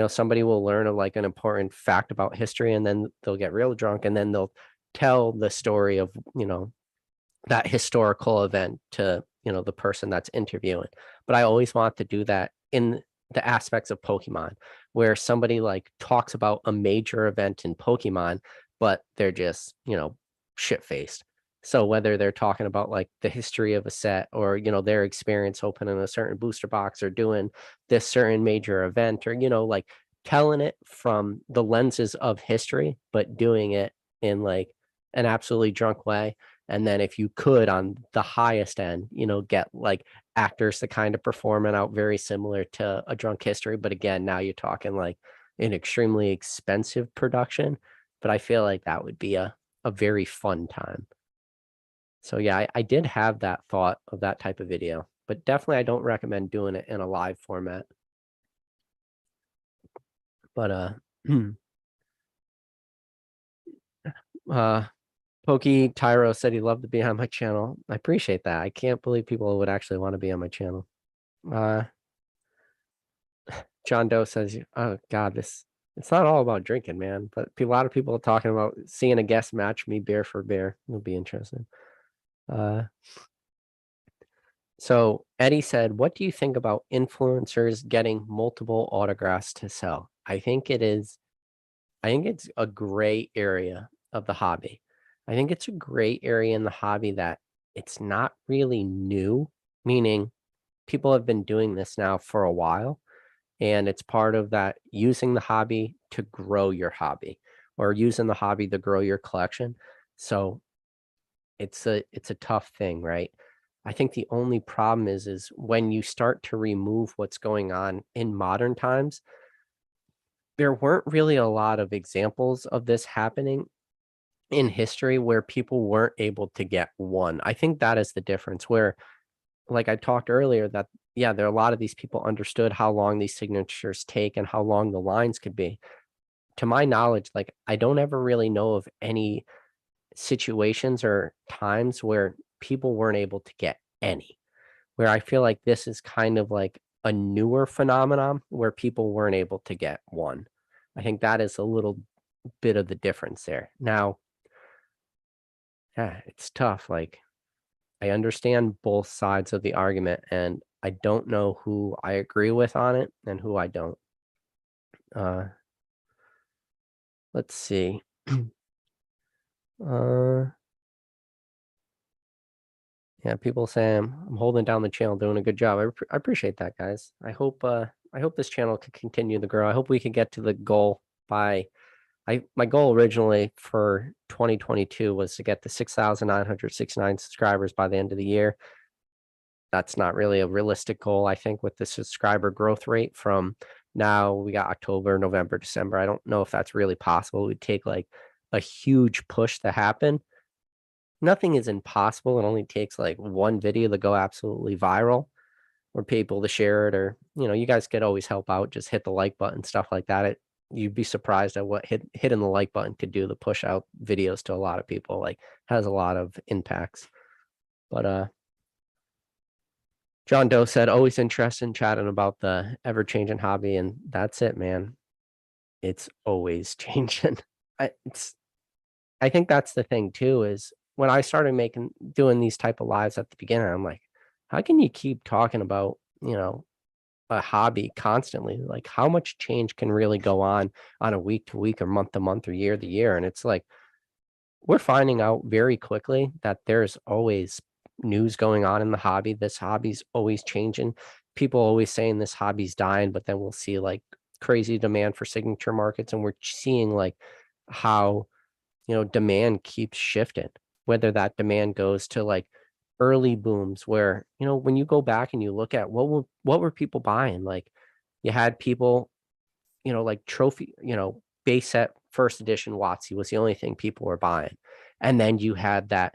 somebody will learn like an important fact about history, and then they'll get real drunk, and then they'll tell the story of, that historical event to, the person that's interviewing. But I always want to do that in the aspects of Pokemon, where somebody like talks about a major event in Pokemon, but they're just, shit faced. So whether they're talking about like the history of a set, or, their experience opening a certain booster box, or doing this certain major event, or, like telling it from the lenses of history, but doing it in like an absolutely drunk way. And then if you could, on the highest end, get like actors to kind of perform it out very similar to a drunk history. But again, now you're talking like an extremely expensive production. But I feel like that would be a very fun time. So yeah, I did have that thought of that type of video, but definitely I don't recommend doing it in a live format. But uh Pokey Tyro said he loved to be on my channel. I appreciate that. I can't believe people would actually want to be on my channel. John Doe says, "Oh God, it's not all about drinking, man." But a lot of people are talking about seeing a guest match me beer for beer. It'll be interesting. So Eddie said, "What do you think about influencers getting multiple autographs to sell?" I think it's a gray area of the hobby. I think it's a gray area in the hobby that it's not really new, meaning people have been doing this now for a while, and it's part of that using the hobby to grow your hobby, or using the hobby to grow your collection. So it's a tough thing, right? I think the only problem is when you start to remove what's going on in modern times, there weren't really a lot of examples of this happening in history where people weren't able to get one. I think that is the difference, where, like I talked earlier, that yeah, there are a lot of these people understood how long these signatures take and how long the lines could be. To my knowledge, like I don't ever really know of any situations or times where people weren't able to get any. Where I feel like this is kind of like a newer phenomenon where people weren't able to get one. I think that is a little bit of the difference there. Now, yeah, it's tough. Like I understand both sides of the argument, and I don't know who I agree with on it and who I don't. Let's see. uh yeah, people saying I'm holding down the channel, doing a good job. I appreciate that, guys. I hope this channel can continue to grow. I hope we can get to the goal by my goal originally for 2022 was to get to 6,969 subscribers by the end of the year. That's not really a realistic goal, I think, with the subscriber growth rate from now. We got October, November, December. I don't know if that's really possible. It would take like a huge push to happen. Nothing is impossible. It only takes like one video to go absolutely viral, or people to share it, or you guys could always help out. Just hit the like button, stuff like that. You'd be surprised at what hitting the like button could do to push out videos to a lot of people. Like has a lot of impacts. But John Doe said, always interested in chatting about the ever changing hobby, and that's it, man. It's always changing. I think that's the thing too, is when I started doing these type of lives at the beginning, I'm like, how can you keep talking about, a hobby constantly? Like how much change can really go on a week to week, or month to month, or year to year? And it's like, we're finding out very quickly that there's always news going on in the hobby. This hobby's always changing. People always saying this hobby's dying, but then we'll see like crazy demand for signature markets, and we're seeing like how demand keeps shifting. Whether that demand goes to like early booms where when you go back and you look at what were people buying, like you had people like trophy, base set first edition WotC was the only thing people were buying. And then you had that,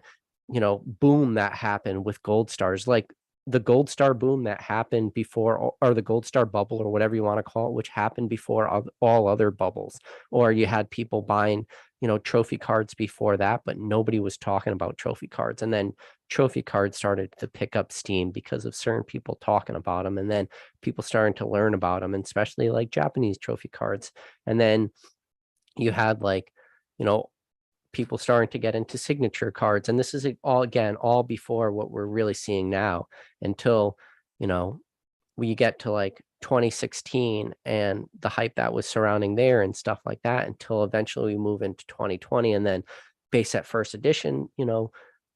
boom that happened with gold stars, like the gold star boom that happened before, or the gold star bubble, or whatever you want to call it, which happened before all other bubbles. Or you had people buying, trophy cards before that, but nobody was talking about trophy cards. And then trophy cards started to pick up steam because of certain people talking about them. And then people starting to learn about them, and especially like Japanese trophy cards. And then you had like, people starting to get into signature cards. And this is all before what we're really seeing now, until, we get to like 2016 and the hype that was surrounding there and stuff like that, until eventually we move into 2020. And then base set first edition,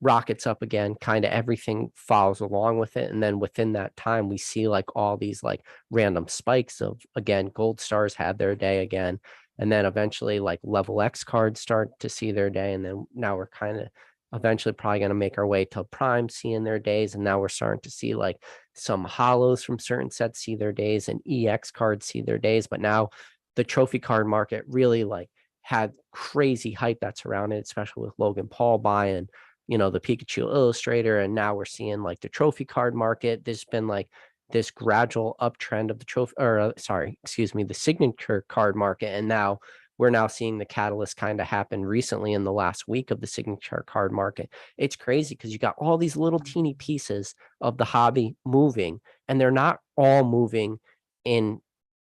rockets up again, kind of everything follows along with it. And then within that time, we see like all these like random spikes of, again, gold stars had their day again. And then eventually like level X cards start to see their day. And then now we're kind of eventually probably going to make our way to prime seeing their days. And now we're starting to see like some hollows from certain sets see their days, and EX cards see their days. But now the trophy card market really like had crazy hype that surrounded, especially with Logan Paul buying, the Pikachu Illustrator. And now we're seeing like the trophy card market. There's been like this gradual uptrend of the trophy, or the signature card market. And now we're now seeing the catalyst kind of happen recently in the last week of the signature card market. It's crazy because you got all these little teeny pieces of the hobby moving, and they're not all moving in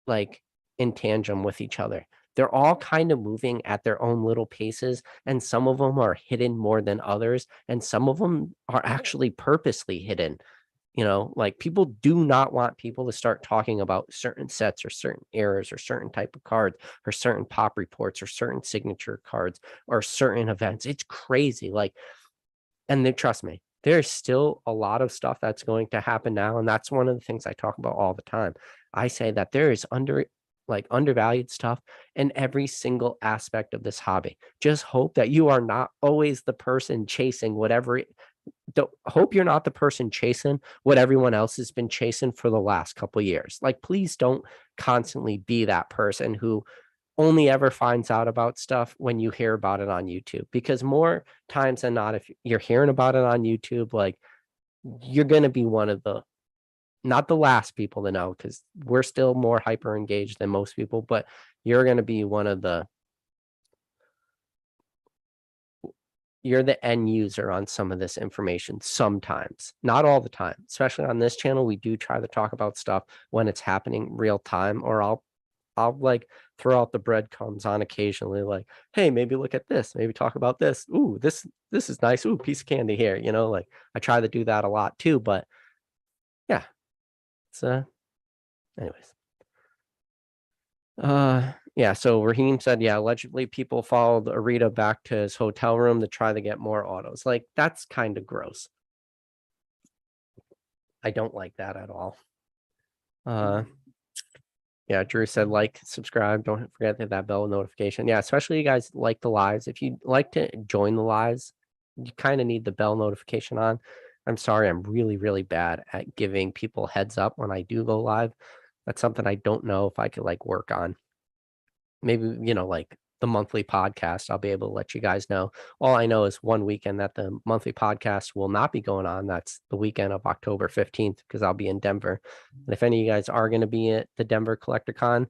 like in tandem with each other. They're all kind of moving at their own little paces, and some of them are hidden more than others, and some of them are actually purposely hidden. Like people do not want people to start talking about certain sets or certain eras or certain type of cards or certain pop reports or certain signature cards or certain events. It's crazy. Like, and then trust me, there's still a lot of stuff that's going to happen now. And that's one of the things I talk about all the time. I say that there is undervalued stuff in every single aspect of this hobby. Just hope that you are not always the person chasing whatever. Hope you're not the person chasing what everyone else has been chasing for the last couple years. Like, please don't constantly be that person who only ever finds out about stuff when you hear about it on YouTube, because more times than not, if you're hearing about it on YouTube, like you're going to be one of the, not the last people to know, because we're still more hyper engaged than most people, but you're going to be one of the, you're the end user on some of this information sometimes, not all the time. Especially on this channel, we do try to talk about stuff when it's happening real time, or I'll like throw out the breadcrumbs on occasionally, like, hey, maybe look at this, maybe talk about this. Ooh, this is nice. Ooh, piece of candy here. Like I try to do that a lot too, but yeah, it's anyways. Yeah, so Raheem said, yeah, allegedly people followed Arita back to his hotel room to try to get more autos. Like, that's kind of gross. I don't like that at all. Yeah, Drew said, like, subscribe, don't forget to hit that bell notification. Yeah, especially you guys like the lives. If you like to join the lives, you kind of need the bell notification on. I'm sorry, I'm really, really bad at giving people heads up when I do go live. That's something I don't know if I could like work on. Maybe, like the monthly podcast, I'll be able to let you guys know. All I know is one weekend that the monthly podcast will not be going on. That's the weekend of October 15th, because I'll be in Denver. And if any of you guys are going to be at the Denver CollectorCon,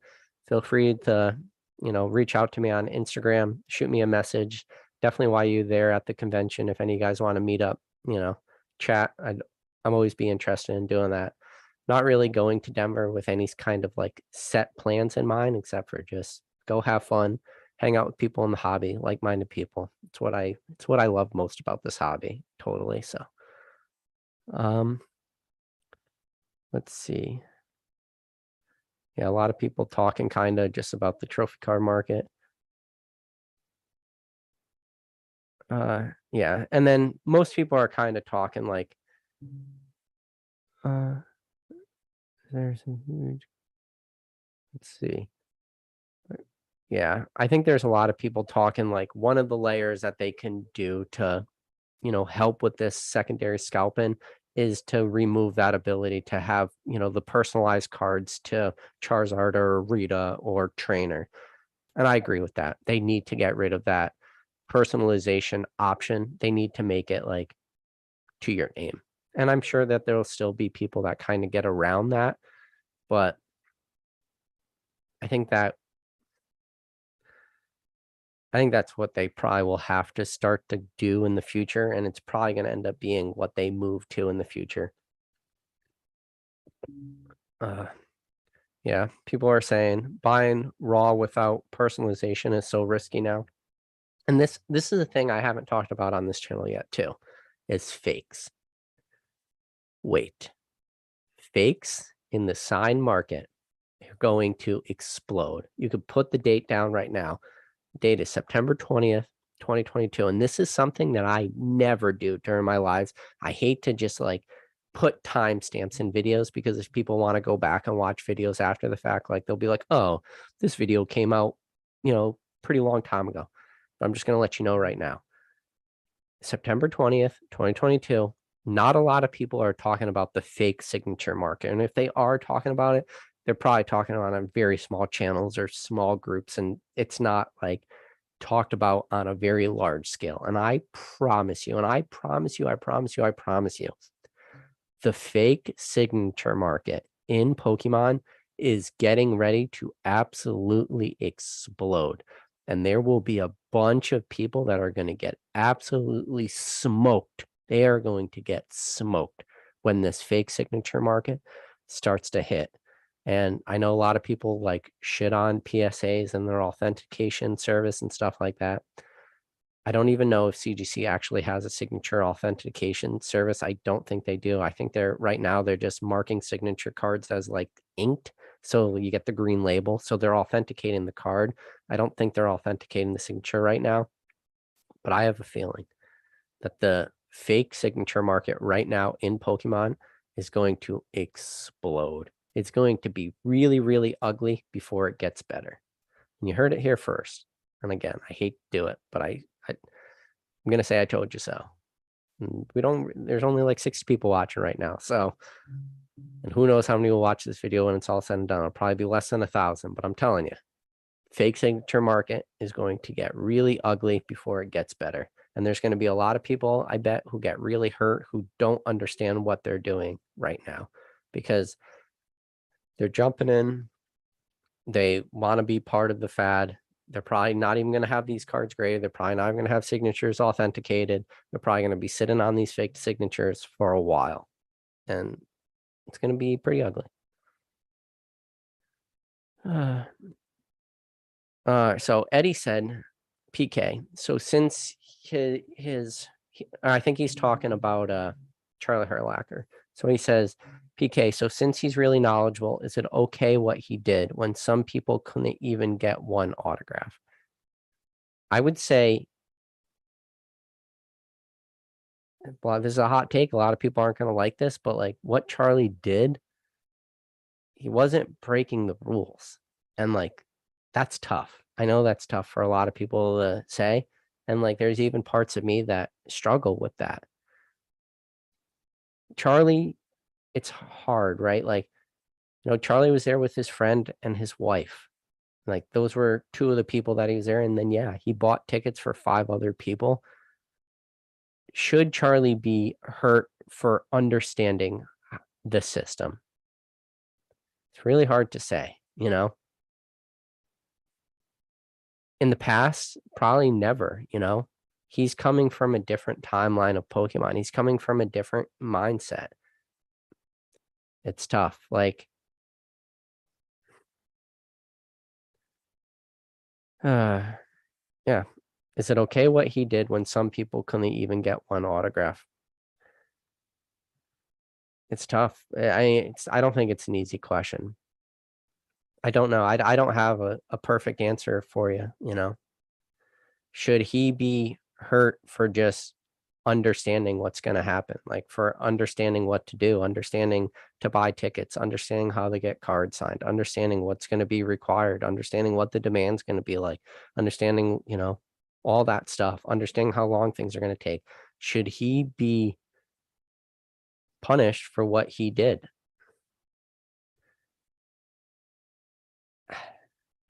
feel free to, reach out to me on Instagram, shoot me a message. Definitely while you're there at the convention, if any of you guys want to meet up, chat, I'm always be interested in doing that. Not really going to Denver with any kind of like set plans in mind, except for just go have fun, hang out with people in the hobby, like-minded people. It's what I love most about this hobby. Totally. So, let's see. Yeah, a lot of people talking kind of just about the trophy card market. Yeah, and then most people are kind of talking like, uh, there's a huge. Let's see. Yeah, I think there's a lot of people talking like one of the layers that they can do to, help with this secondary scalping is to remove that ability to have, the personalized cards to Charizard or Rita or Trainer. And I agree with that. They need to get rid of that personalization option. They need to make it like to your name. And I'm sure that there'll still be people that kind of get around that, but I think that I think that's what they probably will have to start to do in the future, and it's probably going to end up being what they move to in the future. Uh, yeah, people are saying buying raw without personalization is so risky now. And this is a thing I haven't talked about on this channel yet too, is fakes. Wait, fakes in the sign market are going to explode. You could put the date down right now. Date is September 20th, 2022. And this is something that I never do during my lives. I hate to just like put timestamps in videos because if people want to go back and watch videos after the fact, like they'll be like, oh, this video came out, pretty long time ago. But I'm just going to let you know right now. September 20th, 2022. Not a lot of people are talking about the fake signature market. And if they are talking about it, they're probably talking about on very small channels or small groups. And it's not like talked about on a very large scale. And I promise you, I promise you, the fake signature market in Pokemon is getting ready to absolutely explode. And there will be a bunch of people that are going to get absolutely smoked. They are going to get smoked when this fake signature market starts to hit. And I know a lot of people like shit on PSAs and their authentication service and stuff like that. I don't even know if CGC actually has a signature authentication service. I don't think they do. I think right now they're just marking signature cards as like inked. So you get the green label. So they're authenticating the card. I don't think they're authenticating the signature right now, but I have a feeling that the fake signature market right now in Pokemon is going to explode. It's going to be really, really ugly before it gets better. And you heard it here first. And again, I hate to do it, but I'm going to say I told you so. And there's only like 60 people watching right now. So, and who knows how many will watch this video when it's all said and done. It'll probably be less than 1,000, but I'm telling you, fake signature market is going to get really ugly before it gets better. And there's going to be a lot of people, I bet, who get really hurt, who don't understand what they're doing right now because they're jumping in. They want to be part of the fad. They're probably not even going to have these cards graded. They're probably not even going to have signatures authenticated. They're probably going to be sitting on these fake signatures for a while. And it's going to be pretty ugly. So Eddie said, PK. So since I think he's talking about Charlie Herlacher. So he says, PK, so since he's really knowledgeable, is it okay what he did when some people couldn't even get one autograph? I would say, well, this is a hot take. A lot of people aren't going to like this, but like what Charlie did, he wasn't breaking the rules. And like, that's tough. I know that's tough for a lot of people to say. And like, there's even parts of me that struggle with that. Charlie, it's hard, right? Like, Charlie was there with his friend and his wife. Like, those were two of the people that he was there. And then, yeah, he bought tickets for 5 other people. Should Charlie be hurt for understanding the system? It's really hard to say, In the past, probably never, He's coming from a different timeline of Pokemon. He's coming from a different mindset. It's tough. Like, yeah. Is it okay what he did when some people couldn't even get one autograph? It's tough. I don't think it's an easy question. I don't know. I don't have a perfect answer for you, Should he be hurt for just understanding what's going to happen, like for understanding what to do, understanding to buy tickets, understanding how to get cards signed, understanding what's going to be required, understanding what the demand's going to be like, understanding, all that stuff, understanding how long things are going to take. Should he be punished for what he did?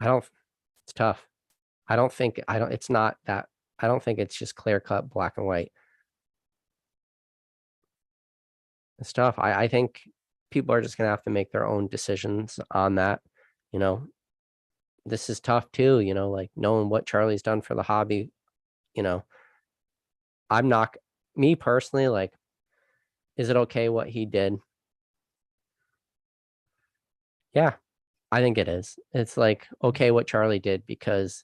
I don't, it's tough. It's not that, I don't think it's just clear cut black and white. It's tough. I think people are just gonna have to make their own decisions on that. You know, this is tough too, like knowing what Charlie's done for the hobby, you know, I'm not me personally, like, is it okay what he did? Yeah, I think it is. It's like okay what Charlie did because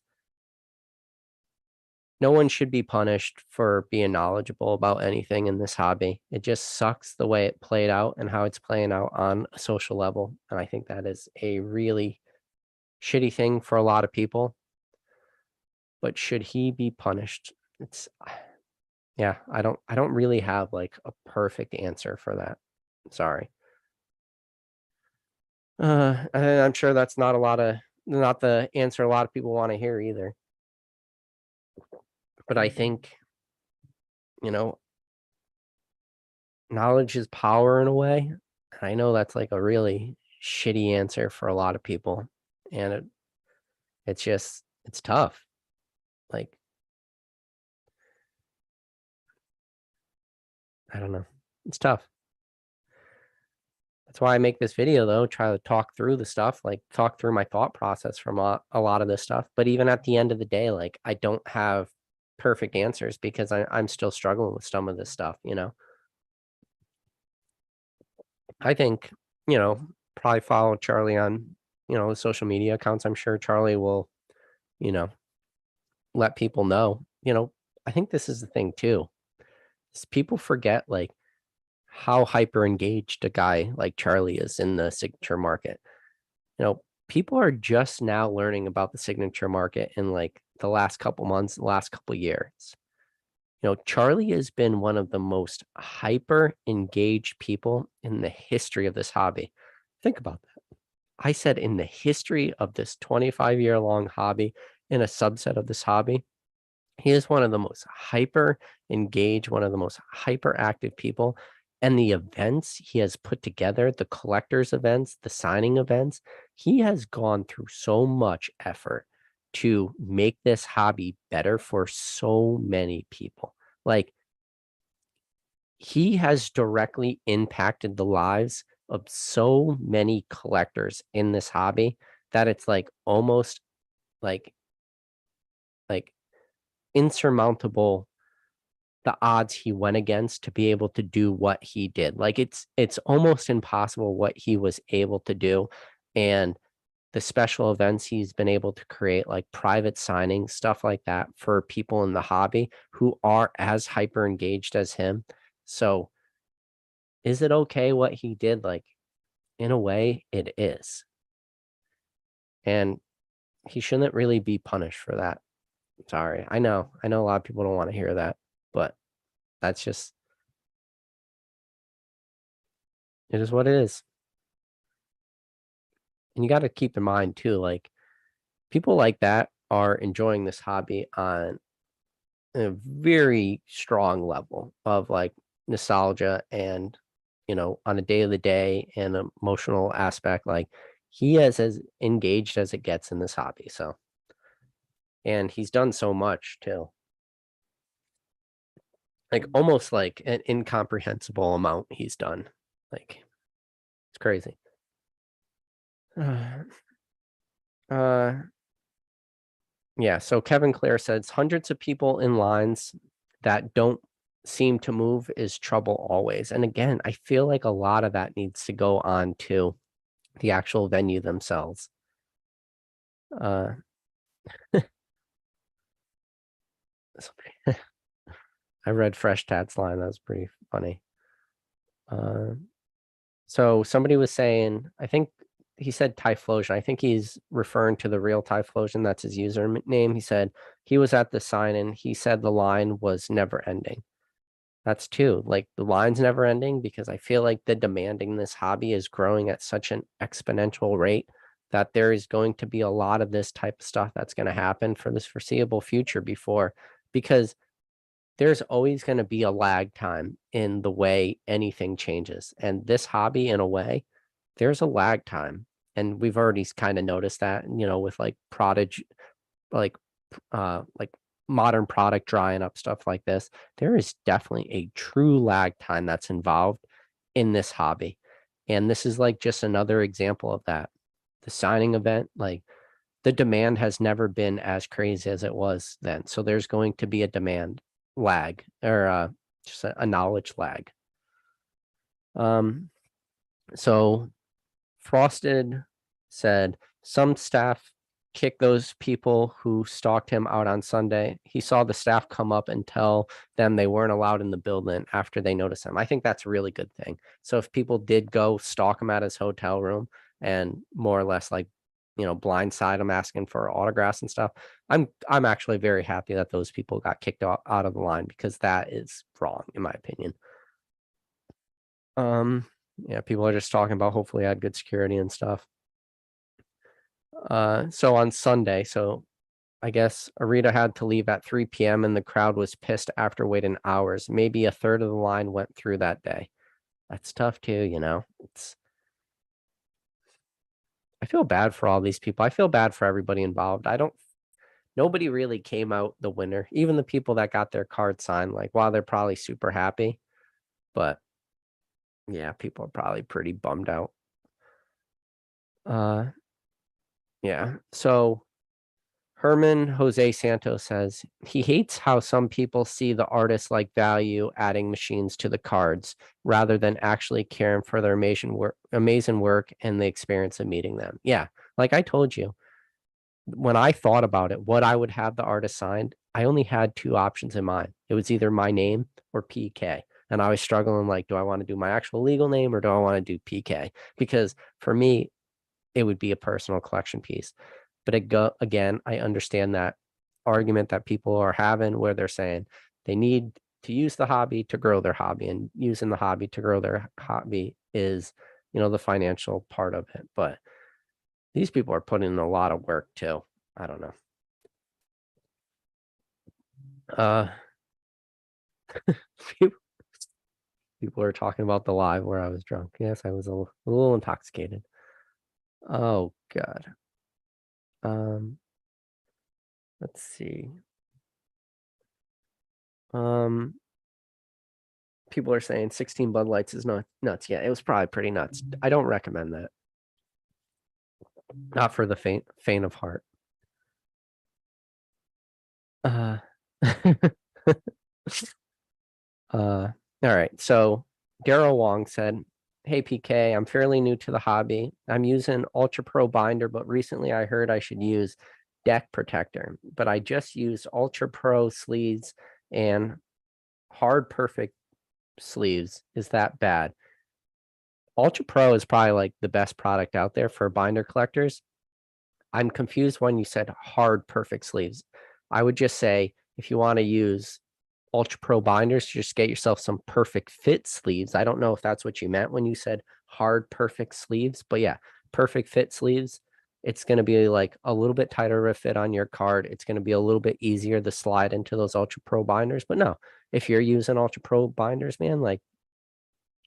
no one should be punished for being knowledgeable about anything in this hobby. It just sucks the way it played out and how it's playing out on a social level. And I think that is a really shitty thing for a lot of people. But should he be punished? It's yeah, I don't really have like a perfect answer for that. Sorry. And I'm sure that's not the answer a lot of people want to hear either. But I think, you know, knowledge is power in a way. I know that's like a really shitty answer for a lot of people. And it's tough. Like, I don't know. It's tough. That's why I make this video though, try to talk through the stuff, like talk through my thought process from a lot of this stuff. But even at the end of the day, like I don't have perfect answers because I'm still struggling with some of this stuff. I think, probably follow Charlie on, the social media accounts. I'm sure Charlie will, you know, let people know. I think this is the thing too. Is people forget like how hyper engaged a guy like Charlie is in the signature market. People are just now learning about the signature market in like the last couple months, the last couple years. Charlie has been one of the most hyper engaged people in the history of this hobby. Think about that. I said in the history of this 25-year long hobby, in a subset of this hobby, he is one of the most hyper engaged, one of the most hyperactive people. And the events he has put together, the collectors events, the signing events, he has gone through so much effort to make this hobby better for so many people. Like he has directly impacted the lives of so many collectors in this hobby that it's like almost like like insurmountable the odds he went against to be able to do what he did. Like it's almost impossible what he was able to do. And the special events he's been able to create, like private signings, stuff like that for people in the hobby who are as hyper engaged as him. So is it okay what he did? Like in a way, it is. And he shouldn't really be punished for that. Sorry. I know a lot of people don't want to hear that, but that's just it is what it is. And you got to keep in mind too, like people like that are enjoying this hobby on a very strong level of like nostalgia and, on a day of the day and emotional aspect. Like he is as engaged as it gets in this hobby. So, and he's done so much too, like almost like an incomprehensible amount he's done. Like it's crazy. Uh, yeah. So Kevin Clare says hundreds of people in lines that don't seem to move is trouble always. And again, I feel like a lot of that needs to go on to the actual venue themselves. Uh, I read Fresh Tat's line. That was pretty funny. So somebody was saying, I think he said Typhlosion. I think he's referring to the real Typhlosion. That's his username. He said he was at the sign and he said the line was never ending. That's too, like the line's never ending because I feel like the demand in this hobby is growing at such an exponential rate that there is going to be a lot of this type of stuff that's going to happen for this foreseeable future because there's always going to be a lag time in the way anything changes. And this hobby, in a way, there's a lag time. And we've already kind of noticed that, with like Prodigy, like like modern product drying up, stuff like this. There is definitely a true lag time that's involved in this hobby. And this is like just another example of that. The signing event, like the demand has never been as crazy as it was then. So there's going to be a demand lag or just a knowledge lag. So Frosted said some staff kicked those people who stalked him out on Sunday. He saw the staff come up and tell them they weren't allowed in the building after they noticed him. I think that's a really good thing. So if people did go stalk him at his hotel room and more or less like, blindside him asking for autographs and stuff, I'm actually very happy that those people got kicked out of the line because that is wrong in my opinion. Yeah, people are just talking about hopefully I had good security and stuff. So on Sunday, so I guess Arita had to leave at 3 p.m. and the crowd was pissed after waiting hours. Maybe a third of the line went through that day. That's tough too, I feel bad for all these people. I feel bad for everybody involved. Nobody really came out the winner. Even the people that got their card signed, like while they're probably super happy, but yeah, people are probably pretty bummed out. Yeah. So Herman Jose Santos says he hates how some people see the artists like value adding machines to the cards rather than actually caring for their amazing work and the experience of meeting them. Yeah, like I told you, when I thought about it, what I would have the artist signed, I only had two options in mind. It was either my name or PK. And I was struggling like, do I want to do my actual legal name or do I want to do PK? Because for me, it would be a personal collection piece. But again, I understand that argument that people are having where they're saying they need to use the hobby to grow their hobby, and using the hobby to grow their hobby is, the financial part of it. But these people are putting in a lot of work too. I don't know. People are talking about the live where I was drunk. Yes, I was a little intoxicated. Oh God. Let's see. People are saying 16 Bud Lights is not nuts. Yeah, it was probably pretty nuts. I don't recommend that. Not for the faint of heart. All right. So Daryl Wong said, "Hey PK, I'm fairly new to the hobby. I'm using Ultra Pro binder, but recently I heard I should use deck protector. But I just use Ultra Pro sleeves and hard perfect sleeves. Is that bad?" Ultra Pro is probably like the best product out there for binder collectors. I'm confused when you said hard perfect sleeves. I would just say if you want to use Ultra Pro binders, just get yourself some perfect fit sleeves. I don't know if that's what you meant when you said hard perfect sleeves, but yeah, perfect fit sleeves. It's going to be like a little bit tighter of a fit on your card. It's going to be a little bit easier to slide into those Ultra Pro binders. But no, if you're using Ultra Pro binders, man, like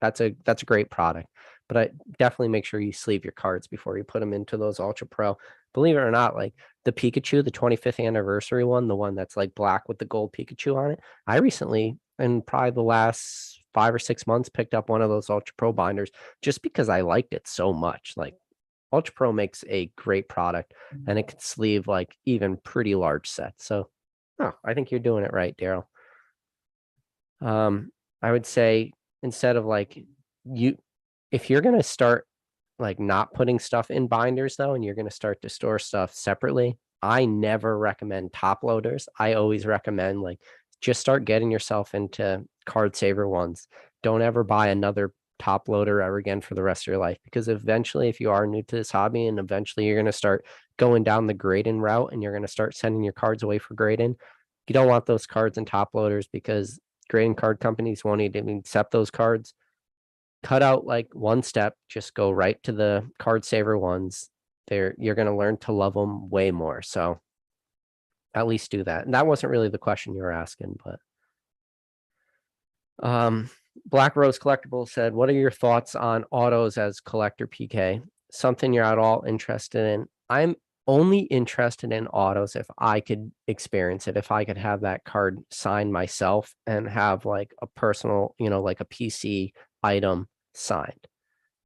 that's a great product. But I definitely make sure you sleeve your cards before you put them into those Ultra Pro. Believe it or not, like the Pikachu, the 25th anniversary one, the one that's like black with the gold Pikachu on it. I recently, in probably the last 5 or 6 months, picked up one of those Ultra Pro binders just because I liked it so much. Like Ultra Pro makes a great product and it can sleeve like even pretty large sets. So, I think you're doing it right, Daryl. I would say instead of like if you're gonna start like not putting stuff in binders though, and you're gonna start to store stuff separately, I never recommend top loaders. I always recommend like just start getting yourself into card saver ones. Don't ever buy another top loader ever again for the rest of your life, because eventually, if you are new to this hobby and eventually you're going to start going down the grading route and you're going to start sending your cards away for grading, you don't want those cards in top loaders because grading card companies won't even accept those cards. Cut out like one step, just go right to the card saver ones. You're going to learn to love them way more. So at least do that. And that wasn't really the question you were asking, but Black Rose Collectible said, what are your thoughts on autos as collector PK? Something you're at all interested in? I'm only interested in autos if I could experience it, if I could have that card signed myself and have like a personal, like a PC item signed,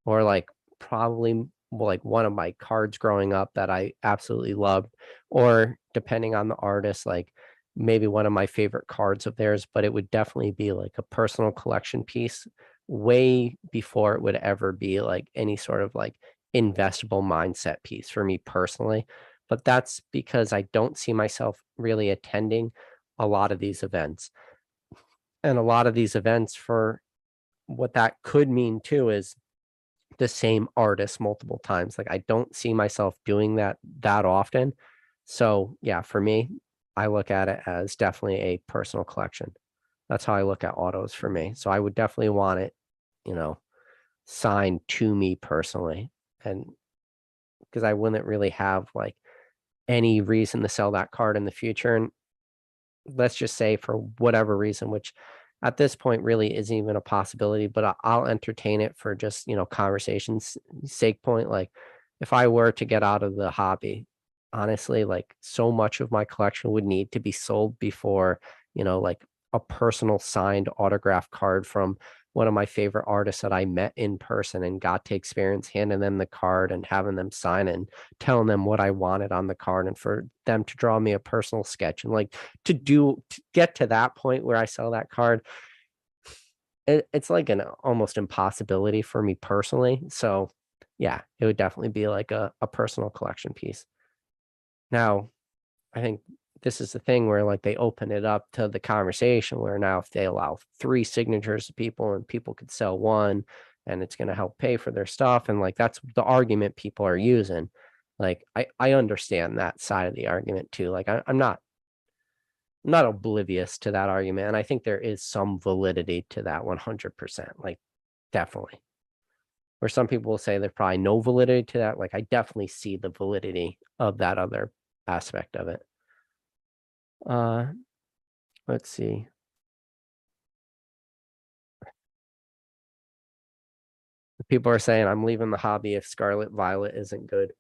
or like probably like one of my cards growing up that I absolutely loved, or depending on the artist, like maybe one of my favorite cards of theirs, but it would definitely be like a personal collection piece way before it would ever be like any sort of like investable mindset piece for me personally. But that's because I don't see myself really attending a lot of these events. And a lot of these events, for what that could mean too, is the same artist multiple times. Like I don't see myself doing that often. So yeah, for me, I look at it as definitely a personal collection. That's how I look at autos for me. So I would definitely want it, signed to me personally. And because I wouldn't really have like any reason to sell that card in the future. And let's just say for whatever reason, which at this point really isn't even a possibility, but I'll entertain it for just, conversation's sake point. Like if I were to get out of the hobby, honestly, like so much of my collection would need to be sold before, like a personal signed autograph card from one of my favorite artists that I met in person and got to experience handing them the card and having them sign it and telling them what I wanted on the card, and for them to draw me a personal sketch, and like to get to that point where I sell that card, it's like an almost impossibility for me personally. So yeah, it would definitely be like a personal collection piece. Now, I think this is the thing where like they open it up to the conversation where now if they allow 3 signatures to people and people could sell one, and it's going to help pay for their stuff. And like, that's the argument people are using. Like, I understand that side of the argument too. Like I'm not oblivious to that argument. And I think there is some validity to that 100%, like definitely. Where some people will say there's probably no validity to that. Like I definitely see the validity of that other aspect of it. Let's see. People are saying I'm leaving the hobby if Scarlet Violet isn't good.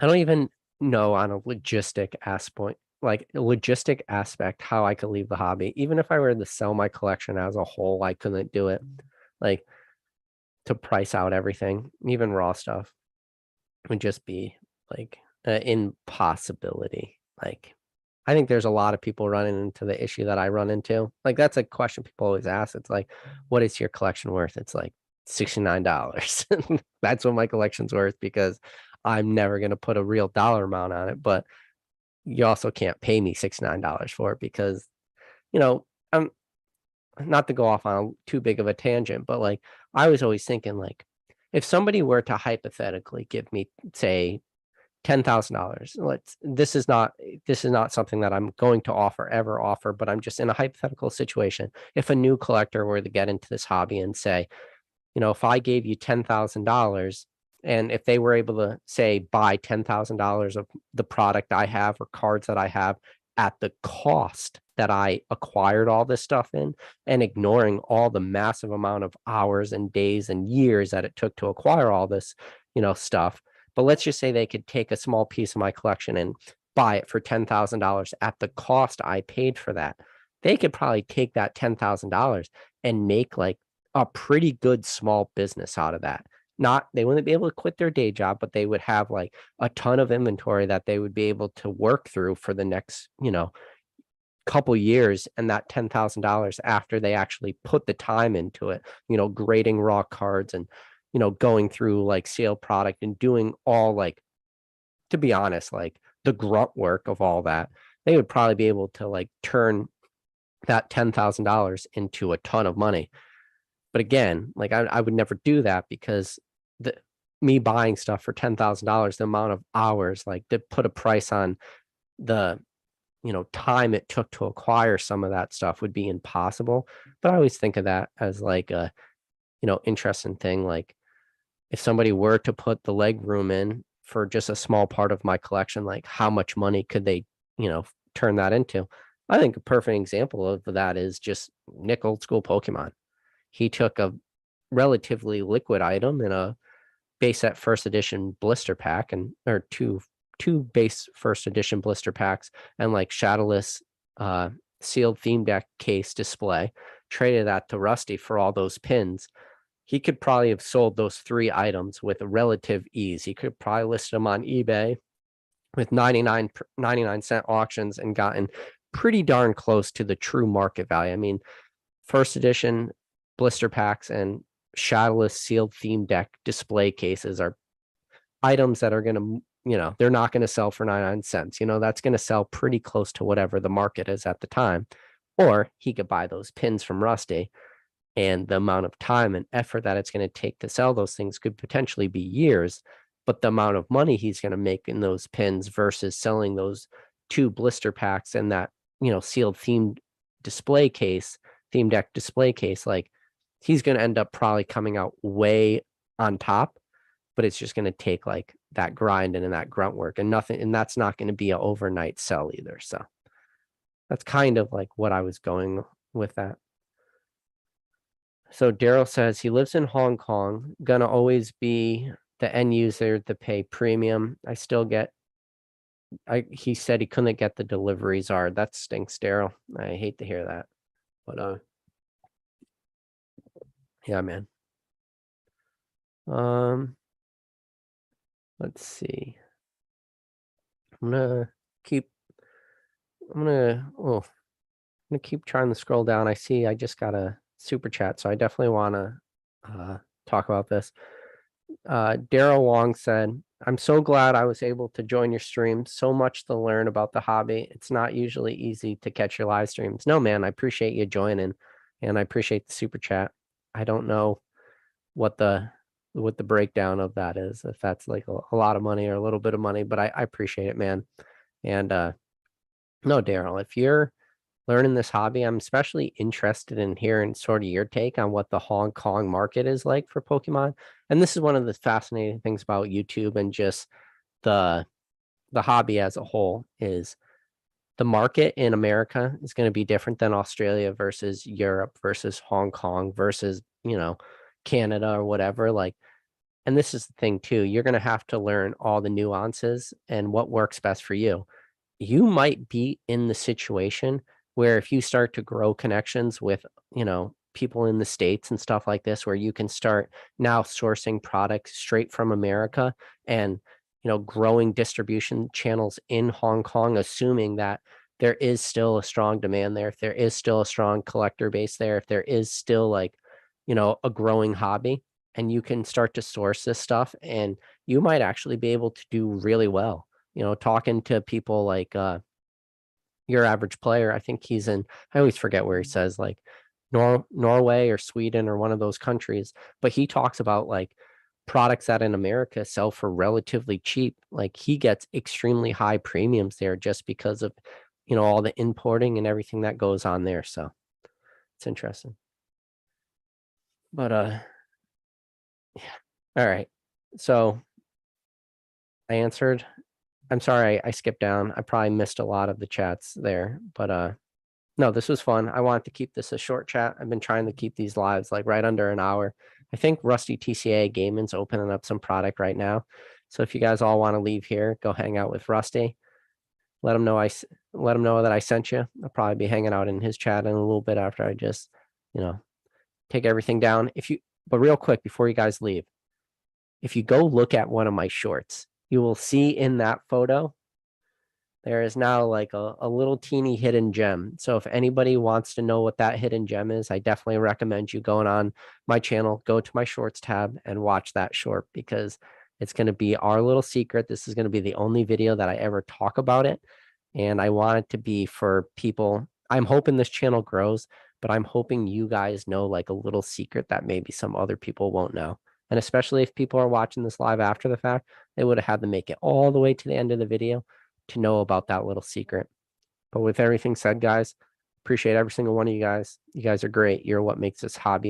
I don't even know on a logistic aspect how I could leave the hobby. Even if I were to sell my collection as a whole, I couldn't do it. Like to price out everything, even raw stuff, would just be like an impossibility. Like I think there's a lot of people running into the issue that I run into. Like that's a question people always ask. It's like, what is your collection worth? It's like $69. That's what my collection's worth, because I'm never going to put a real dollar amount on it. But you also can't pay me $69 for it because, I'm not to go off on too big of a tangent, but like I was always thinking, like, if somebody were to hypothetically give me, say, $10,000. This is not something that I'm going to ever offer, but I'm just in a hypothetical situation. If a new collector were to get into this hobby and say, if I gave you $10,000, and if they were able to say buy $10,000 of the product I have or cards that I have at the cost that I acquired all this stuff in, and ignoring all the massive amount of hours and days and years that it took to acquire all this, stuff. But let's just say they could take a small piece of my collection and buy it for $10,000 at the cost I paid for that. They could probably take that $10,000 and make like a pretty good small business out of that. They wouldn't be able to quit their day job, but they would have like a ton of inventory that they would be able to work through for the next, couple years. And that $10,000, after they actually put the time into it, grading raw cards and, going through like sale product and doing all, like, to be honest, like the grunt work of all that, they would probably be able to like turn that $10,000 into a ton of money. But again, like I would never do that because me buying stuff for $10,000, the amount of hours, like to put a price on the time it took to acquire some of that stuff would be impossible. But I always think of that as like a interesting thing. Like if somebody were to put the leg room in for just a small part of my collection, like how much money could they turn that into? I think a perfect example of that is just Nick Old School Pokemon. He took a relatively liquid item in a base set first edition blister pack, and or two base first edition blister packs, and like shadowless sealed theme deck case display, traded that to Rusty for all those pins. He could probably have sold those 3 items with a relative ease. He could probably list them on eBay with 99 cent auctions and gotten pretty darn close to the true market value. I mean, first edition blister packs and shadowless sealed theme deck display cases are items that are going to, they're not going to sell for 99 cents. That's going to sell pretty close to whatever the market is at the time. Or he could buy those pins from Rusty, and the amount of time and effort that it's going to take to sell those things could potentially be years. But the amount of money he's going to make in those pins versus selling those 2 blister packs and that, sealed theme deck display case, like he's going to end up probably coming out way on top, but it's just going to take like that grind and that grunt work and nothing. And that's not going to be an overnight sell either. So that's kind of like what I was going with that. So Daryl says he lives in Hong Kong, gonna always be the end user to pay premium. He said he couldn't get the deliveries are. That stinks, Daryl. I hate to hear that. But yeah, man. Let's see. I'm gonna keep trying to scroll down. I see I just got a super chat, so I definitely want to talk about this. Daryl Wong said, I'm so glad I was able to join your stream. So much to learn about the hobby. It's not usually easy to catch your live streams. No, man, I appreciate you joining, and I appreciate the super chat. I don't know what the breakdown of that is, if that's like a lot of money or a little bit of money, but I appreciate it, man. And no, Daryl, if you're learning this hobby, I'm especially interested in hearing sort of your take on what the Hong Kong market is like for Pokemon. And this is one of the fascinating things about YouTube and just the hobby as a whole is the market in America is going to be different than Australia versus Europe versus Hong Kong versus, Canada or whatever. Like, and this is the thing too, you're going to have to learn all the nuances and what works best for you. You might be in the situation where if you start to grow connections with, people in the States and stuff like this, where you can start now sourcing products straight from America and, growing distribution channels in Hong Kong, assuming that there is still a strong demand there, if there is still a strong collector base there, if there is still like, a growing hobby, and you can start to source this stuff, and you might actually be able to do really well. Talking to people like your average player, I think he's in, I always forget where he says like Norway or Sweden or one of those countries, but he talks about like products that in America sell for relatively cheap. Like he gets extremely high premiums there just because of, all the importing and everything that goes on there. So it's interesting. But yeah. All right. So I answered. I'm sorry I skipped down. I probably missed a lot of the chats there, but no, this was fun. I wanted to keep this a short chat. I've been trying to keep these lives like right under an hour. I think Rusty TCA Gaming's opening up some product right now. So if you guys all want to leave here, go hang out with Rusty. Let him know that I sent you. I'll probably be hanging out in his chat in a little bit after I just, take everything down. But real quick before you guys leave, if you go look at one of my shorts, you will see in that photo, there is now like a little teeny hidden gem. So if anybody wants to know what that hidden gem is, I definitely recommend you going on my channel, go to my shorts tab and watch that short, because it's going to be our little secret. This is going to be the only video that I ever talk about it. And I want it to be for people. I'm hoping this channel grows, but but I'm hoping you guys know like a little secret that maybe some other people won't know. And especially if people are watching this live after the fact, they would have had to make it all the way to the end of the video to know about that little secret. But with everything said, guys, appreciate every single one of you guys. You guys are great. You're what makes this hobby